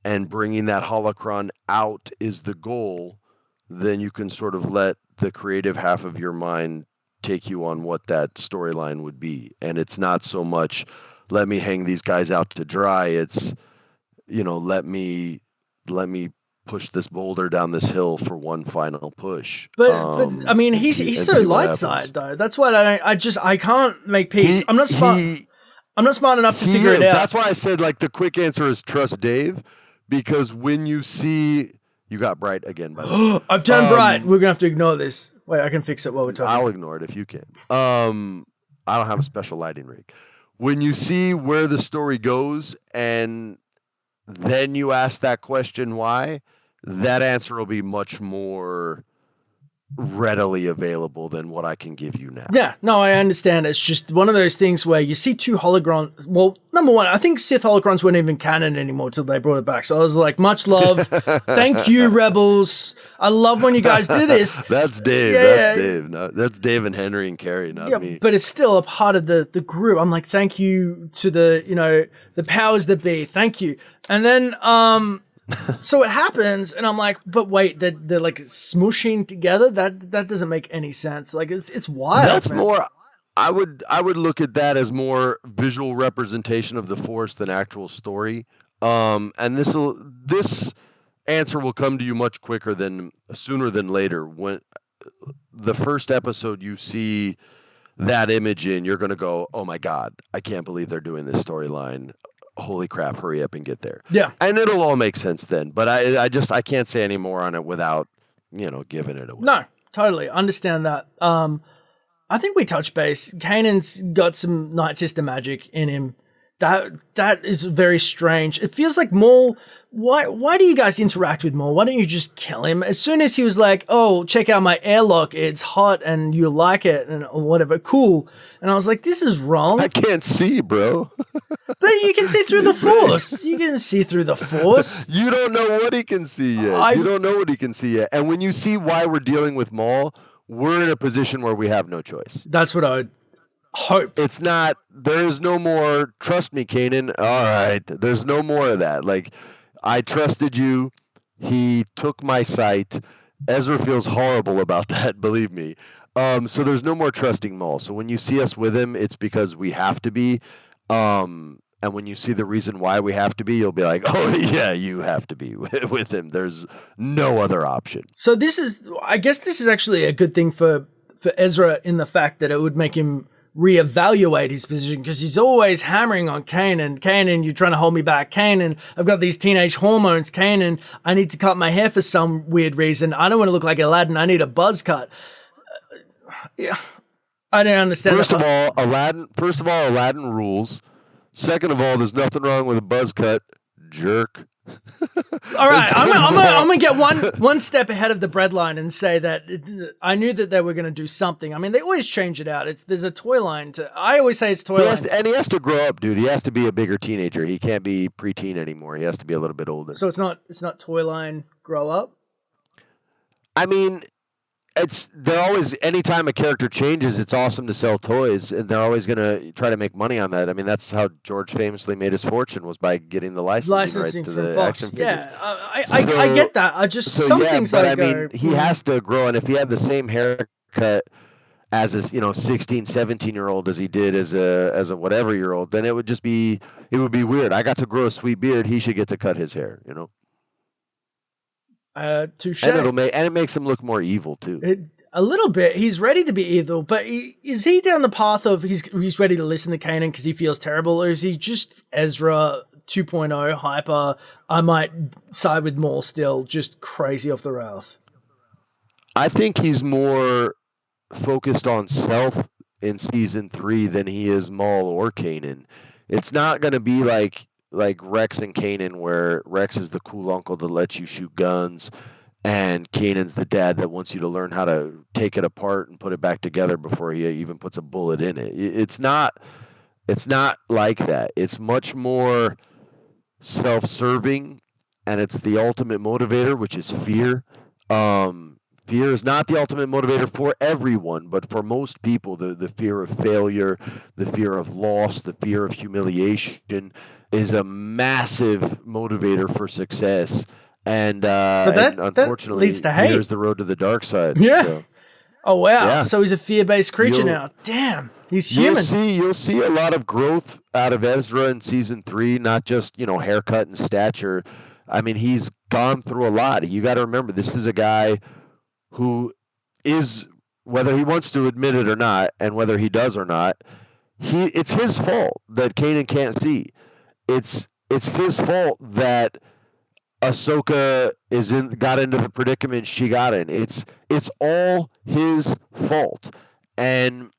and bringing that holocron out is the goal, then you can sort of let the creative half of your mind take you on what that storyline would be. And it's not so much, let me hang these guys out to dry. It's, let me push this boulder down this hill for one final push. But I mean, he's so light side though. That's what I can't make peace. I'm not smart. I'm not smart enough to figure it out. That's why I said like the quick answer is trust Dave, because when you see you got bright again. By the way, I've turned bright. We're gonna have to ignore this. Wait, I can fix it while we're talking. I'll ignore it if you can. I don't have a special lighting rig. When you see where the story goes and then you ask that question why, that answer will be much more readily available than what I can give you now. Yeah, no, I understand. It's just one of those things where you see two hologrons. Well, number one, I think Sith hologrons weren't even canon anymore till they brought it back. So I was like, much love. Thank you, Rebels. I love when you guys do this. That's Dave. Yeah, that's Dave. No, that's Dave and Henry and Carrie, not me. But it's still a part of the group. I'm like, thank you to the powers that be. Thank you. And then so it happens, and I'm like, but wait, they're like smooshing together. That doesn't make any sense. Like it's wild. That's man. more. I would look at that as more visual representation of the Force than actual story. And this answer will come to you much sooner than later. When the first episode you see that image in, you're going to go, oh my God, I can't believe they're doing this storyline. Holy crap, hurry up and get there. Yeah. And it'll all make sense then. But I can't say any more on it without, giving it away. No, totally. Understand that. I think we touched base. Kanan's got some Night Sister magic in him. That is very strange. It feels like Maul. Why do you guys interact with Maul? Why don't you just kill him? As soon as he was like, "Oh, check out my airlock. It's hot and you like it and or whatever, cool." And I was like, "This is wrong." I can't see, bro. But you can see through the Force. You can see through the Force. You don't know what he can see yet. You don't know what he can see yet. And when you see why we're dealing with Maul, we're in a position where we have no choice. That's what I would hope. It's not. There's no more. Trust me, Kanan. All right. There's no more of that. Like, I trusted you. He took my sight. Ezra feels horrible about that. Believe me. So there's no more trusting Maul. So when you see us with him, it's because we have to be. And when you see the reason why we have to be, you'll be like, oh, yeah, you have to be with him. There's no other option. So I guess this is actually a good thing for Ezra in the fact that it would make him reevaluate his position, because he's always hammering on Kanan. Kanan, you're trying to hold me back. Kanan, I've got these teenage hormones. Kanan, I need to cut my hair for some weird reason. I don't want to look like Aladdin. I need a buzz cut. Yeah, I don't understand. First of all, Aladdin rules. Second of all, there's nothing wrong with a buzz cut, jerk. All right, I'm gonna get one step ahead of the breadline and say that I knew that they were gonna do something. I mean, they always change it out. There's a toy line to. I always say it's toy line. And he has to grow up, dude. He has to be a bigger teenager. He can't be preteen anymore. He has to be a little bit older. So it's not toy line grow up. I mean, they're always, anytime a character changes, it's awesome to sell toys, and they're always going to try to make money on that. I mean, that's how George famously made his fortune, was by getting the licensing rights to from the Fox. action figures. Yeah, I get that. I just some things but like I mean, he has to grow, and if he had the same haircut as a 16, 17-year-old as he did as a whatever-year-old, then it would be weird. I got to grow a sweet beard. He should get to cut his hair, touche. And it makes him look more evil too. A little bit. He's ready to be evil, but is he down the path of he's ready to listen to Kanan because he feels terrible, or is he just Ezra 2.0 hyper? I might side with Maul still, just crazy off the rails. I think he's more focused on self in season 3 than he is Maul or Kanan. It's not going to be like Rex and Kanan, where Rex is the cool uncle that lets you shoot guns, and Kanan's the dad that wants you to learn how to take it apart and put it back together before he even puts a bullet in it. It's not like that. It's much more self-serving, and it's the ultimate motivator, which is fear. Fear is not the ultimate motivator for everyone, but for most people, the fear of failure, the fear of loss, the fear of humiliation is a massive motivator for success. And unfortunately, that leads to hate. Fear is the road to the dark side. Yeah. So. Oh, wow. Yeah. So he's a fear-based creature now. Damn. He's human. You'll see a lot of growth out of Ezra in season 3, not just, haircut and stature. I mean, he's gone through a lot. You got to remember, this is a guy who is, whether he wants to admit it or not, and whether he does or not, it's his fault that Kanan can't see. It's his fault that Ahsoka got into the predicament she got in. It's all his fault, and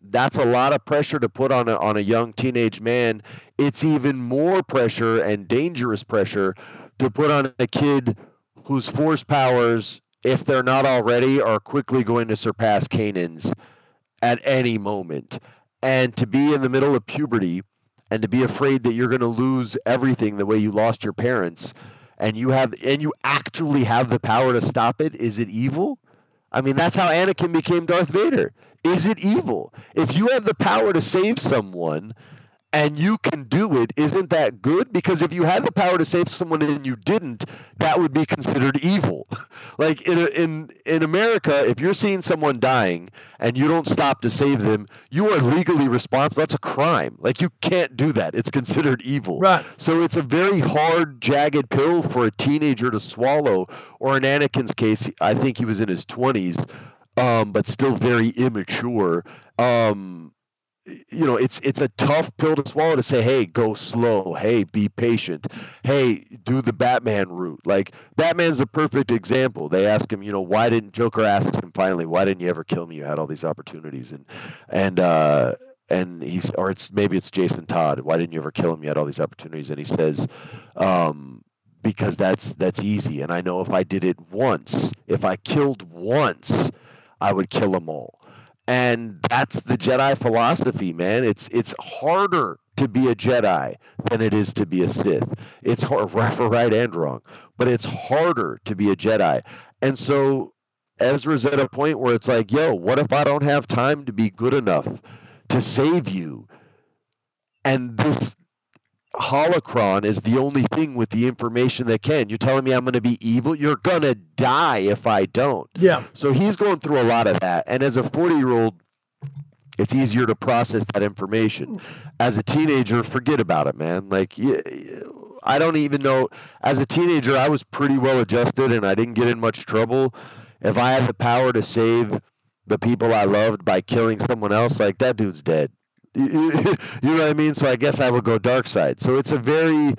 that's a lot of pressure to put on a young teenage man. It's even more pressure and dangerous pressure to put on a kid whose force powers, if they're not already, are quickly going to surpass Kanan's at any moment. And to be in the middle of puberty and to be afraid that you're going to lose everything the way you lost your parents, and you actually have the power to stop it, is it evil? I mean, that's how Anakin became Darth Vader. Is it evil? If you have the power to save someone and you can do it, isn't that good? Because if you had the power to save someone and you didn't, that would be considered evil. Like in America, if you're seeing someone dying and you don't stop to save them, you are legally responsible. That's a crime. Like, you can't do that. It's considered evil. Right. So it's a very hard, jagged pill for a teenager to swallow. Or in Anakin's case, I think he was in his 20s, but still very immature. It's a tough pill to swallow, to say, hey, go slow. Hey, be patient. Hey, do the Batman route. Like, Batman's a perfect example. They ask him, Joker asks him finally, why didn't you ever kill me? You had all these opportunities. And maybe it's Jason Todd. Why didn't you ever kill him? You had all these opportunities. And he says, because that's easy. And I know if I did it once, if I killed once, I would kill them all. And that's the Jedi philosophy, man. It's harder to be a Jedi than it is to be a Sith. It's hard for right and wrong, but it's harder to be a Jedi. And so Ezra's at a point where it's like, yo, what if I don't have time to be good enough to save you? And this holocron is the only thing with the information that can. You're telling me I'm going to be evil? You're going to die if I don't. Yeah. So he's going through a lot of that. And as a 40-year-old, it's easier to process that information. As a teenager, forget about it, man. Like, I don't even know. As a teenager, I was pretty well adjusted and I didn't get in much trouble. If I had the power to save the people I loved by killing someone else, like, that dude's dead. You know what I mean? So I guess I would go dark side. So it's a very,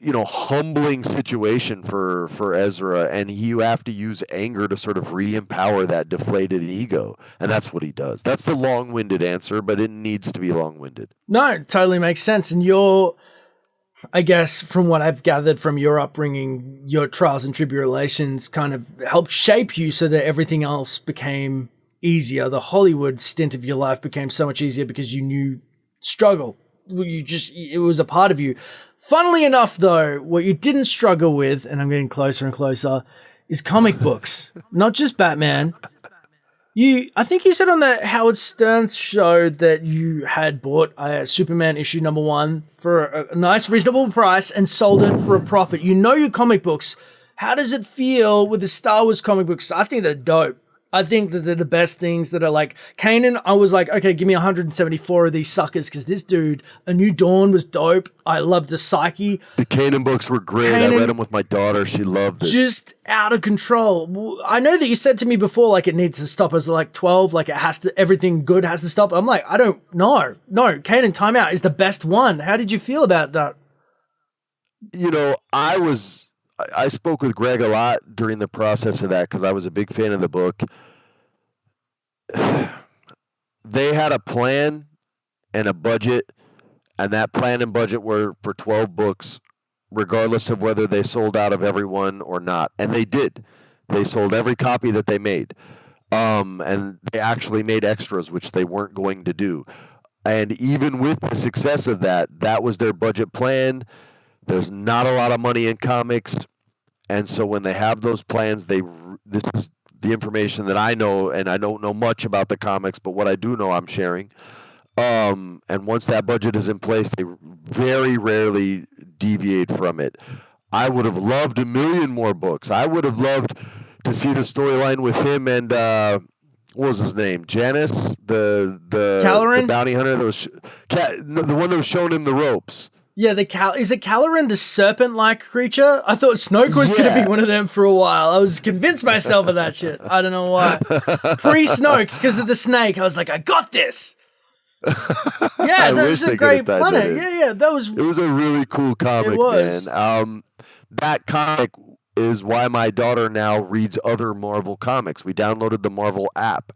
humbling situation for Ezra, and you have to use anger to sort of re-empower that deflated ego, and that's what he does. That's the long-winded answer, but it needs to be long-winded. No, it totally makes sense. And you're I guess from what I've gathered from your upbringing, your trials and tribulations kind of helped shape you so that everything else became easier. The Hollywood stint of your life became so much easier because you knew struggle. It was a part of you. Funnily enough, though, what you didn't struggle with, and I'm getting closer and closer, is comic books. Not just Batman. I think you said on the Howard Stern show that you had bought Superman issue #1 for a nice, reasonable price and sold it for a profit. You know your comic books. How does it feel with the Star Wars comic books? I think they're dope. I think that they're the best things that are like Kanan. I was like, okay, give me 174 of these suckers because this dude, A New Dawn was dope. I loved the Psyche. The Kanan books were great. I read them with my daughter. She loved it. Just out of control. I know that you said to me before, like it needs to stop as like 12, like it has to, everything good has to stop. I'm like, I don't know. No, Kanan Time Out is the best one. How did you feel about that? You know, I spoke with Greg a lot during the process of that because I was a big fan of the book. They had a plan and a budget, and that plan and budget were for 12 books, regardless of whether they sold out of every one or not. And they did. They sold every copy that they made. And they actually made extras, which they weren't going to do. And even with the success of that, that was their budget plan. There's not a lot of money in comics. And so when they have those plans, this is the information that I know, and I don't know much about the comics, but what I do know, I'm sharing. And once that budget is in place, they very rarely deviate from it. I would have loved a million more books. I would have loved to see the storyline with him and what was his name? Janice, the bounty hunter that was the one that was showing him the ropes. Yeah, is it Caloran, the serpent-like creature? I thought Snoke was going to be one of them for a while. I was convinced myself of that shit. I don't know why. Pre-Snoke, because of the snake, I was like, I got this. Yeah, that was a great planet. Yeah, that was... It was a really cool comic, man. That comic is why my daughter now reads other Marvel comics. We downloaded the Marvel app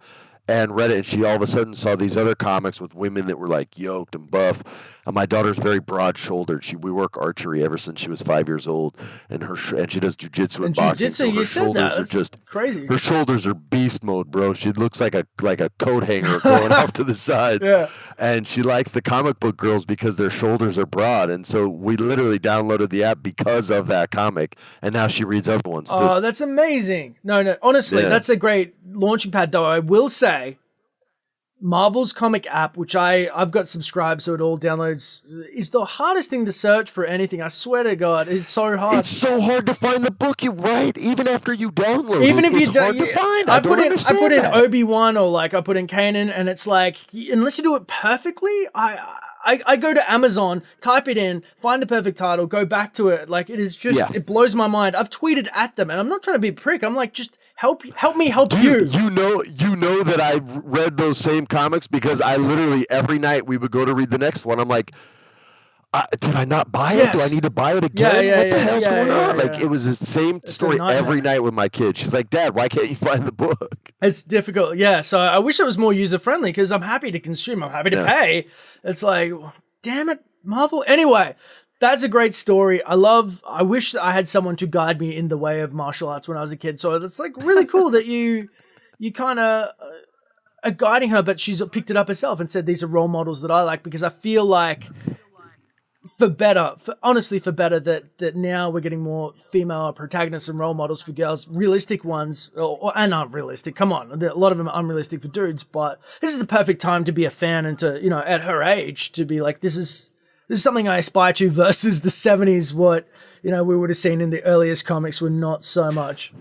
and read it, and she all of a sudden saw these other comics with women that were like yoked and buff. And my daughter's very broad-shouldered. We work archery ever since she was 5 years old, and she does jiu-jitsu and boxing. Jiu-jitsu, so you said that. That's just crazy. Her shoulders are beast mode, bro. She looks like a coat hanger going off to the sides. Yeah. And she likes the comic book girls because their shoulders are broad. And so we literally downloaded the app because of that comic, and now she reads other ones too. Oh, that's amazing. No, honestly, that's a great launching pad, though. I will say, Marvel's comic app, which I've got subscribed so it all downloads, is the hardest thing to search for anything. I swear to God, it's so hard. It's so hard to find the book you write, even after you download even it. If you it's hard to find. I put in Obi-Wan, or like I put in Kanan, and it's like, unless you do it perfectly, I go to Amazon, type it in, find the perfect title, go back to it. Like, it is just, It blows my mind. I've tweeted at them, and I'm not trying to be a prick. I'm like, just help me help you. You know that I read those same comics because I literally every night we would go to read the next one. I'm like, did I not buy it? Do I need to buy it again? What the hell's going on? Like, it was the same story every night with my kid. She's like, Dad, why can't you find the book? It's difficult. Yeah. So I wish it was more user friendly because I'm happy to consume. I'm happy to pay. It's like, damn it, Marvel. Anyway. That's a great story. I wish that I had someone to guide me in the way of martial arts when I was a kid. So it's like really cool that you kind of are guiding her, but she's picked it up herself and said, these are role models that I like, because I feel like for better that now we're getting more female protagonists and role models for girls, realistic ones, and unrealistic. Come on. A lot of them are unrealistic for dudes, but this is the perfect time to be a fan and to, at her age, to be like, this is something I aspire to, versus the 70s, what, we would have seen in the earliest comics were not so much.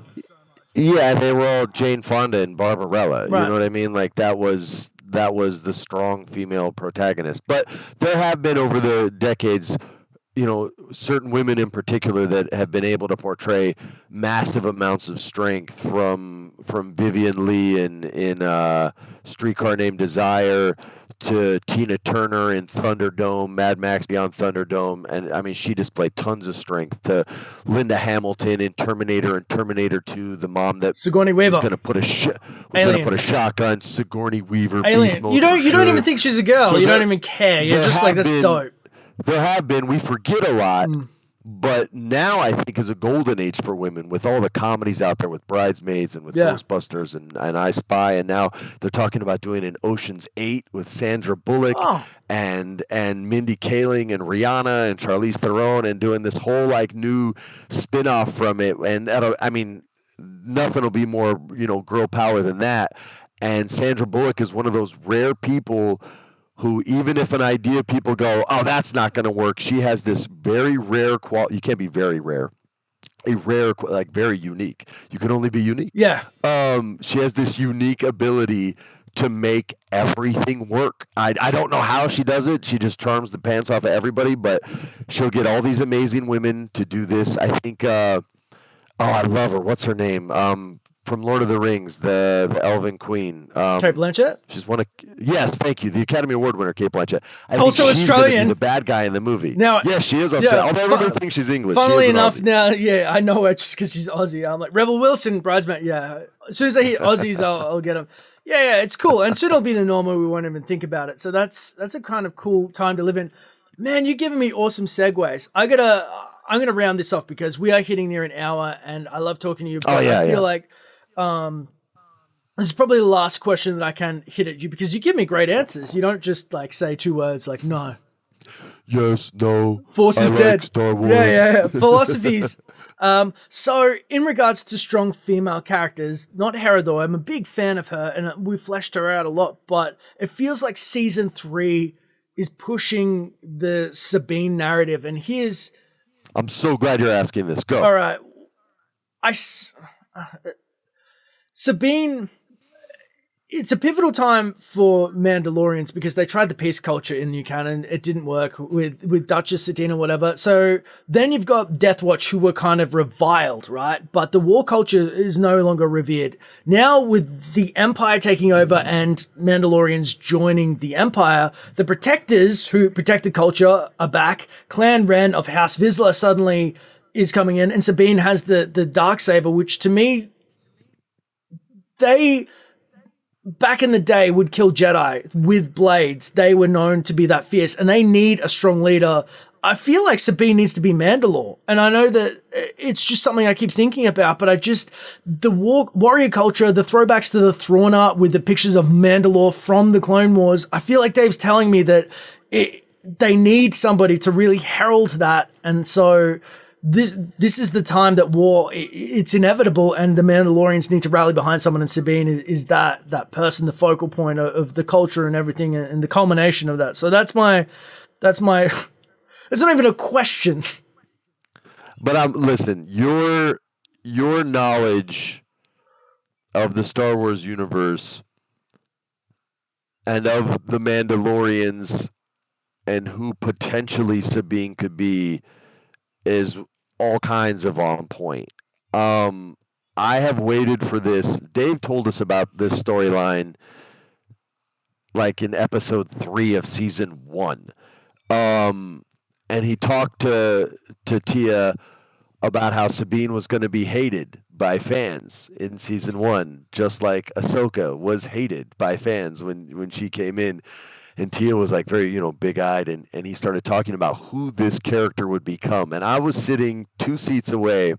Yeah, they were all Jane Fonda and Barbarella. Right. You know what I mean? Like, that was the strong female protagonist. But there have been over the decades, certain women in particular that have been able to portray massive amounts of strength, from Vivian Leigh in Streetcar Named Desire, to Tina Turner in Thunderdome, Mad Max Beyond Thunderdome, and I mean, she displayed tons of strength. To Linda Hamilton in Terminator and Terminator 2, the mom that Sigourney Weaver was going to put a shotgun. Sigourney Weaver, Alien. You don't even think she's a girl. So you don't even care. You're just like, that's dope. There have been. We forget a lot. Mm. But now I think is a golden age for women with all the comedies out there with Bridesmaids and with Yeah. Ghostbusters and I Spy, and now they're talking about doing an Ocean's 8 with Sandra Bullock Oh. and Mindy Kaling and Rihanna and Charlize Theron and doing this whole like new spin-off from it. And I mean, nothing will be more, girl power than that. And Sandra Bullock is one of those rare people who, even if an idea people go, oh, that's not going to work, she has this very rare quality. You can't be very rare. A rare, like very unique. You can only be unique. Yeah. She has this unique ability to make everything work. I don't know how she does it. She just charms the pants off of everybody, but she'll get all these amazing women to do this. I think, I love her. What's her name? From Lord of the Rings, the Elven Queen. Kate Blanchett? She's one of yes, thank you, the Academy Award winner, Kate Blanchett. I Also think she's Australian. Gonna be the bad guy in the movie. Now, yes, she is Australian. Although everybody thinks she's English. Funnily she is enough, Aussie. now, yeah, I know her just because she's Aussie. I'm like, Rebel Wilson, Bridesmaid, yeah. As soon as I hear Aussies, I'll get them. Yeah, it's cool. And soon it'll be the norm where we won't even think about it. So that's a kind of cool time to live in. Man, you're giving me awesome segues. I'm gonna round this off because we are hitting near an hour, and I love talking to you. But I feel like this is probably the last question that I can hit at you because you give me great answers. You don't just like say two words like no. Yes, no. Force is I dead. like Star Wars. Yeah. Philosophies. So in regards to strong female characters, not Hera though, I'm a big fan of her and we fleshed her out a lot, but it feels like season 3 is pushing the Sabine narrative. And I'm so glad you're asking this. Go. All right. Sabine, it's a pivotal time for Mandalorians because they tried the peace culture in New Canon. It didn't work with Duchess Satine or whatever. So then you've got Death Watch who were kind of reviled, right? But the war culture is no longer revered. Now with the Empire taking over and Mandalorians joining the Empire, the Protectors who protected culture are back. Clan Ren of House Vizsla suddenly is coming in and Sabine has the Darksaber, which to me, they back in the day would kill Jedi with blades. They were known to be that fierce and they need a strong leader. I feel like Sabine needs to be Mandalore. And I know that it's just something I keep thinking about, but the warrior culture, the throwbacks to the Thrawn art with the pictures of Mandalore from the Clone Wars, I feel like Dave's telling me that they need somebody to really herald that. And so this is the time that war, it's inevitable and the Mandalorians need to rally behind someone, and Sabine is that person, the focal point of the culture and everything and the culmination of that. So that's my it's not even a question. But listen, your knowledge of the Star Wars universe and of the Mandalorians and who potentially Sabine could be is all kinds of on point. I have waited for this. Dave told us about this storyline like in episode 3 of season 1. And he talked to Tia about how Sabine was going to be hated by fans in season 1, just like Ahsoka was hated by fans when she came in. And Tia was like very, big-eyed, and he started talking about who this character would become. And I was sitting 2 seats away.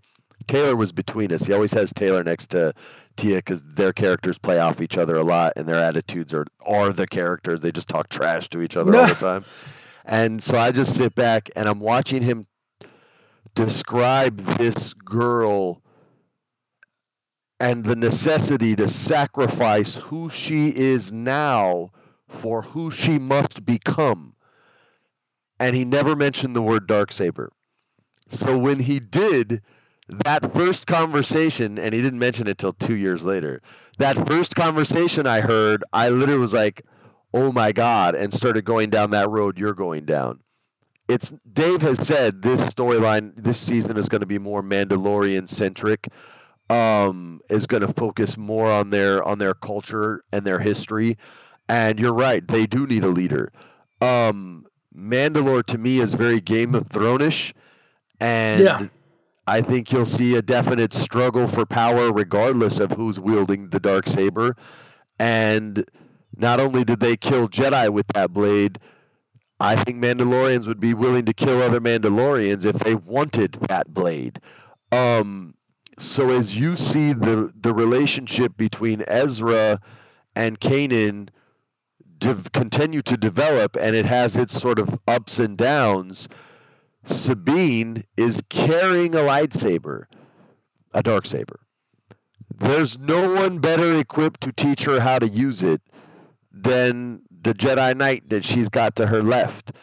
Taylor was between us. He always has Taylor next to Tia because their characters play off each other a lot, and their attitudes are the characters. They just talk trash to each other all the time. And so I just sit back, and I'm watching him describe this girl and the necessity to sacrifice who she is now for who she must become. And he never mentioned the word Darksaber. So when he did that first conversation, and he didn't mention it till 2 years later, that first conversation I heard, I literally was like, oh my God, and started going down that road you're going down. Dave has said this storyline, this season is going to be more Mandalorian centric, is going to focus more on their culture and their history. And you're right, they do need a leader. Mandalore to me is very Game of Thrones-ish, and I think you'll see a definite struggle for power regardless of who's wielding the Darksaber. And not only did they kill Jedi with that blade, I think Mandalorians would be willing to kill other Mandalorians if they wanted that blade. So as you see the relationship between Ezra and Kanan continue to develop, and it has its sort of ups and downs, Sabine is carrying a lightsaber, a dark saber. There's no one better equipped to teach her how to use it than the Jedi Knight that she's got to her left.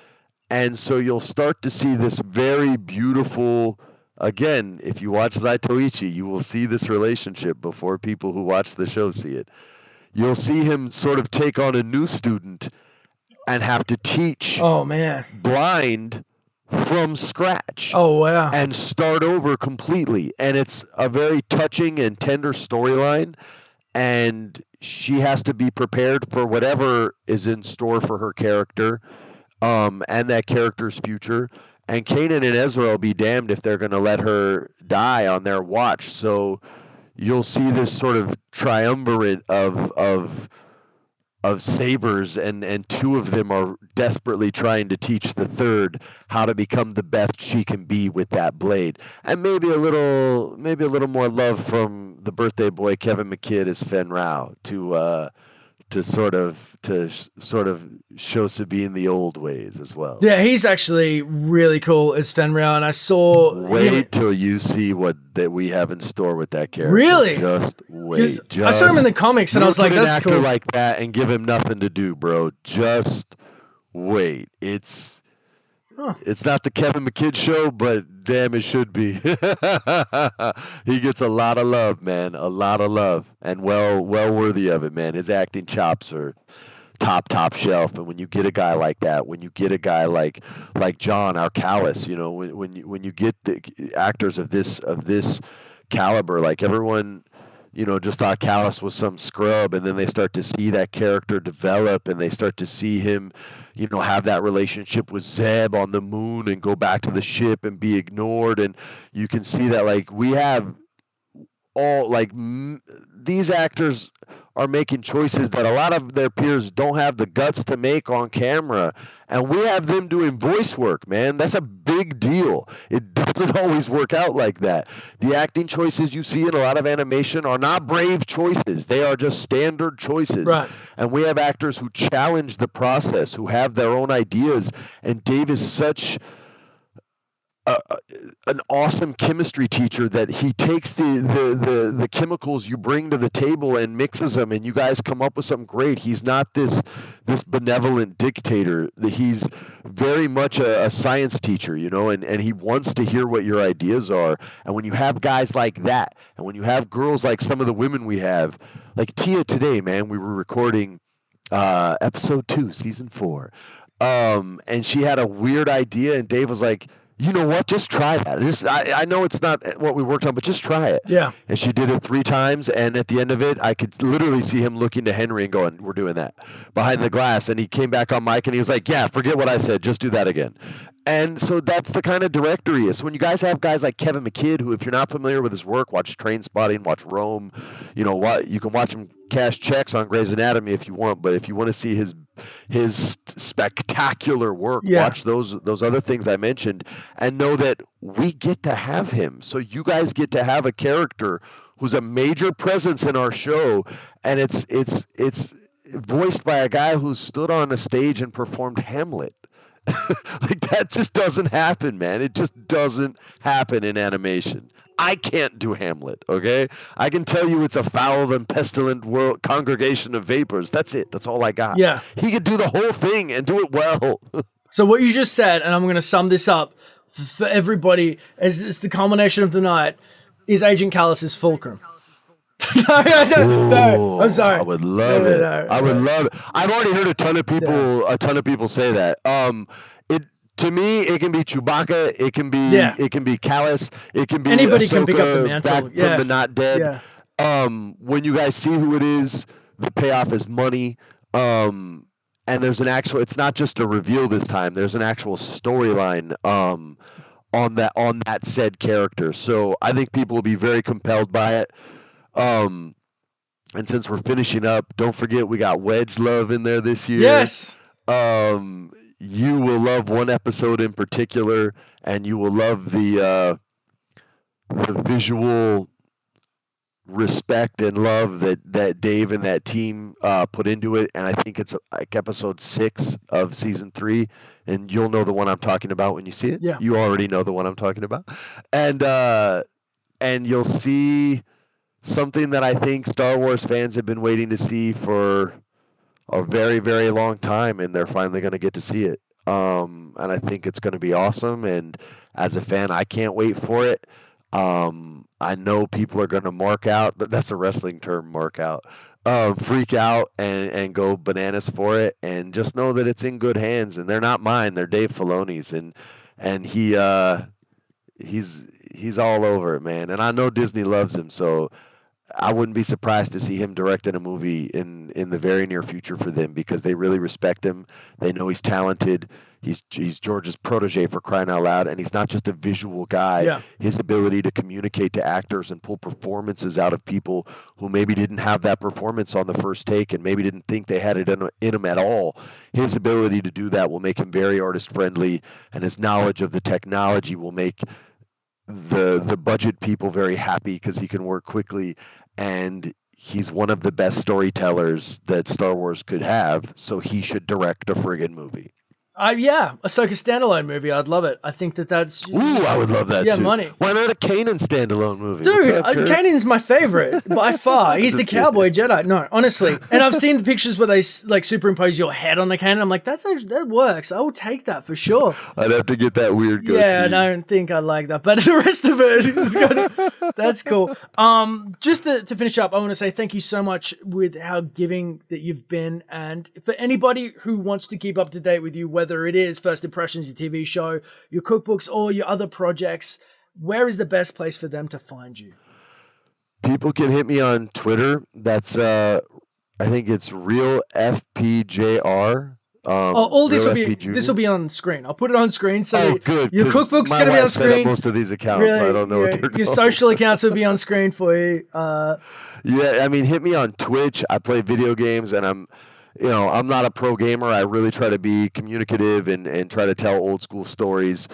And so you'll start to see this very beautiful, again, if you watch Zaitoichi, you will see this relationship before people who watch the show see it. You'll see him sort of take on a new student and have to teach blind from scratch. Oh, wow. And start over completely. And it's a very touching and tender storyline. And she has to be prepared for whatever is in store for her character, and that character's future. And Kanan and Ezra will be damned if they're going to let her die on their watch. So you'll see this sort of triumvirate of sabers, and two of them are desperately trying to teach the third how to become the best she can be with that blade. And maybe a little more love from the birthday boy Kevin McKidd as Fen Rao to sort of show Sabine the old ways as well. Yeah, he's actually really cool as Fen Rao, and I saw. Wait till you see what that we have in store with that character. Really? Just wait. I saw him in the comics, and I was like, "That's an actor cool." Like that, and give him nothing to do, bro. Just wait. It's not the Kevin McKidd show, but damn, it should be. He gets a lot of love, man. A lot of love, and well worthy of it, man. His acting chops are top shelf. And when you get a guy like that, when you get a guy like John Arcalis, you know, when you get the actors of this caliber, like everyone, you know, just thought Callis was some scrub, and then they start to see that character develop, and they start to see him, you know, have that relationship with Zeb on the moon and go back to the ship and be ignored. And you can see that, like, we have all, like, these actors are making choices that a lot of their peers don't have the guts to make on camera, and we have them doing voice work, man. That's a big deal. It doesn't always work out like that. The acting choices you see in a lot of animation are not brave choices. They are just standard choices. Right. And we have actors who challenge the process, who have their own ideas, and Dave is such an awesome chemistry teacher that he takes the chemicals you bring to the table and mixes them, and you guys come up with something great. He's not this benevolent dictator. He's very much a science teacher, you know, and he wants to hear what your ideas are. And when you have guys like that, and when you have girls like some of the women we have, like Tia today, man, we were recording episode 2, season 4, and she had a weird idea, and Dave was like, you know what? Just try that. I know it's not what we worked on, but just try it. Yeah. And she did it 3 times, and at the end of it, I could literally see him looking to Henry and going, "We're doing that," behind the glass. And he came back on mic, and he was like, "Yeah, forget what I said. Just do that again." And so that's the kind of director he is. So when you guys have guys like Kevin McKidd, who, if you're not familiar with his work, watch Trainspotting, watch Rome. You know, you can watch him cash checks on Grey's Anatomy if you want, but if you want to see his spectacular work, watch those other things I mentioned, and know that we get to have him. So you guys get to have a character who's a major presence in our show, and it's voiced by a guy who stood on a stage and performed Hamlet. Like, that just doesn't happen, man. It just doesn't happen in animation. I can't do Hamlet, okay? I can tell you it's a foul and pestilent world, congregation of vapors. That's it. That's all I got. Yeah. He could do the whole thing and do it well. So what you just said, and I'm going to sum this up for everybody, as it's the culmination of the night, is Agent Callus's fulcrum. No, I'm sorry. I would love it. I would love it. I've already heard a ton of people say that. To me, it can be Chewbacca. It can be Callus. It can be anybody Ahsoka can pick up the mantle. Back from the not dead. Yeah. When you guys see who it is, the payoff is money. And there's an actual. It's not just a reveal this time. There's an actual storyline. On that said character. So I think people will be very compelled by it. And since we're finishing up, don't forget we got Wedge Love in there this year. Yes. you will love one episode in particular, and you will love the visual respect and love that Dave and that team put into it. And I think it's like episode 6 of season 3, and you'll know the one I'm talking about when you see it. Yeah. You already know the one I'm talking about. And you'll see something that I think Star Wars fans have been waiting to see for a very, very long time, and they're finally going to get to see it. And I think it's going to be awesome. And as a fan, I can't wait for it. I know people are going to mark out, but that's a wrestling term, mark out, freak out and go bananas for it. And just know that it's in good hands, and they're not mine. They're Dave Filoni's, and he's all over it, man. And I know Disney loves him, so I wouldn't be surprised to see him directing a movie in the very near future for them, because they really respect him. They know he's talented. He's George's protege, for crying out loud, and he's not just a visual guy. Yeah. His ability to communicate to actors and pull performances out of people who maybe didn't have that performance on the first take and maybe didn't think they had it in him at all. His ability to do that will make him very artist friendly, and his knowledge of the technology will make the budget people very happy, because he can work quickly, and he's one of the best storytellers that Star Wars could have, so he should direct a friggin' movie. Yeah, Ahsoka standalone movie. I'd love it. I think that's. Ooh, I would love that too. Yeah, money. Why not a Kanan standalone movie? Dude, Kanan's my favorite by far. He's the cowboy Jedi. No, honestly. And I've seen the pictures where they like superimpose your head on the Kanan. I'm like, that works. I will take that for sure. I'd have to get that weird goatee. Yeah, I don't think I like that, but the rest of it is good. That's cool. Just to finish up, I want to say thank you so much with how giving that you've been, and for anybody who wants to keep up to date with you, whether it is First Impressions, your TV show, your cookbooks, or your other projects, where is the best place for them to find you? People can hit me on Twitter. That's I think it's real FPJR. All this will be on screen. I'll put it on screen, so good, your cookbook's going to be on screen. Most of these accounts, really, so I don't know what they're called. Your social accounts will be on screen for you. Yeah, I mean, hit me on Twitch. I play video games, and I'm not a pro gamer. I really try to be communicative and try to tell old school stories.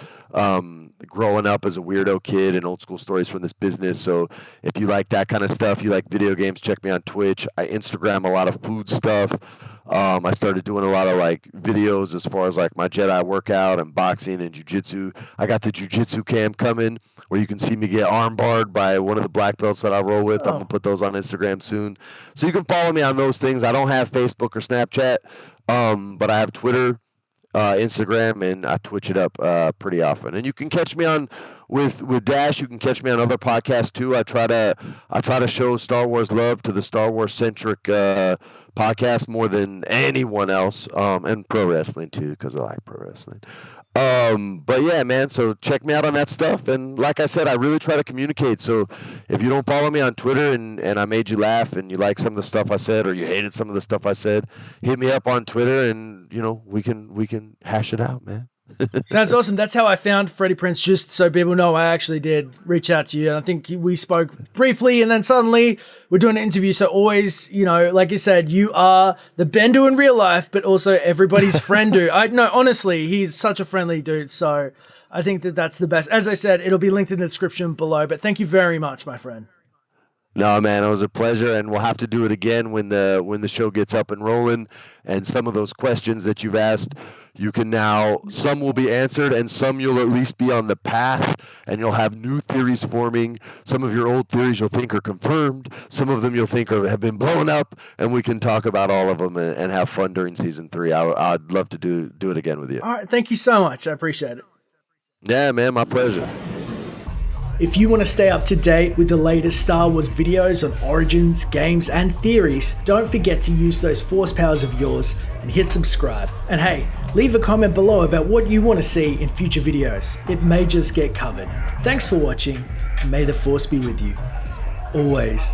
Growing up as a weirdo kid and old school stories from this business. So if you like that kind of stuff, you like video games, check me on Twitch. I Instagram a lot of food stuff. I started doing a lot of like videos as far as like my Jedi workout and boxing and jiu-jitsu. I got the jiu-jitsu camp coming where you can see me get armbarred by one of the black belts that I roll with. I'm going to put those on Instagram soon. So you can follow me on those things. I don't have Facebook or Snapchat, but I have Twitter, Instagram, and I Twitch it up pretty often. And you can catch me on with Dash. You can catch me on other podcasts too. I try to show Star Wars love to the Star Wars centric podcast more than anyone else, and pro wrestling too, because I like pro wrestling. But yeah, man, so check me out on that stuff. And like I said, I really try to communicate. So if you don't follow me on Twitter and I made you laugh and you like some of the stuff I said, or you hated some of the stuff I said, hit me up on Twitter and we can hash it out, man. Sounds awesome. That's how I found Freddie Prinze, just so people know I actually did reach out to you. And I think we spoke briefly and then suddenly we're doing an interview. So always, like you said, you are the Bendu in real life, but also everybody's friend dude. No, honestly, he's such a friendly dude. So I think that's the best. As I said, it'll be linked in the description below, but thank you very much, my friend. No, man, it was a pleasure, and we'll have to do it again when the show gets up and rolling. And some of those questions that you've asked, some will be answered, and some you'll at least be on the path, and you'll have new theories forming. Some of your old theories you'll think are confirmed. Some of them you'll think have been blown up, and we can talk about all of them and have fun during season 3. I'd love to do it again with you. All right, thank you so much. I appreciate it. Yeah, man, my pleasure. If you want to stay up to date with the latest Star Wars videos on origins, games, and theories, don't forget to use those force powers of yours and hit subscribe. And hey, leave a comment below about what you want to see in future videos. It may just get covered. Thanks for watching, and may the force be with you. Always.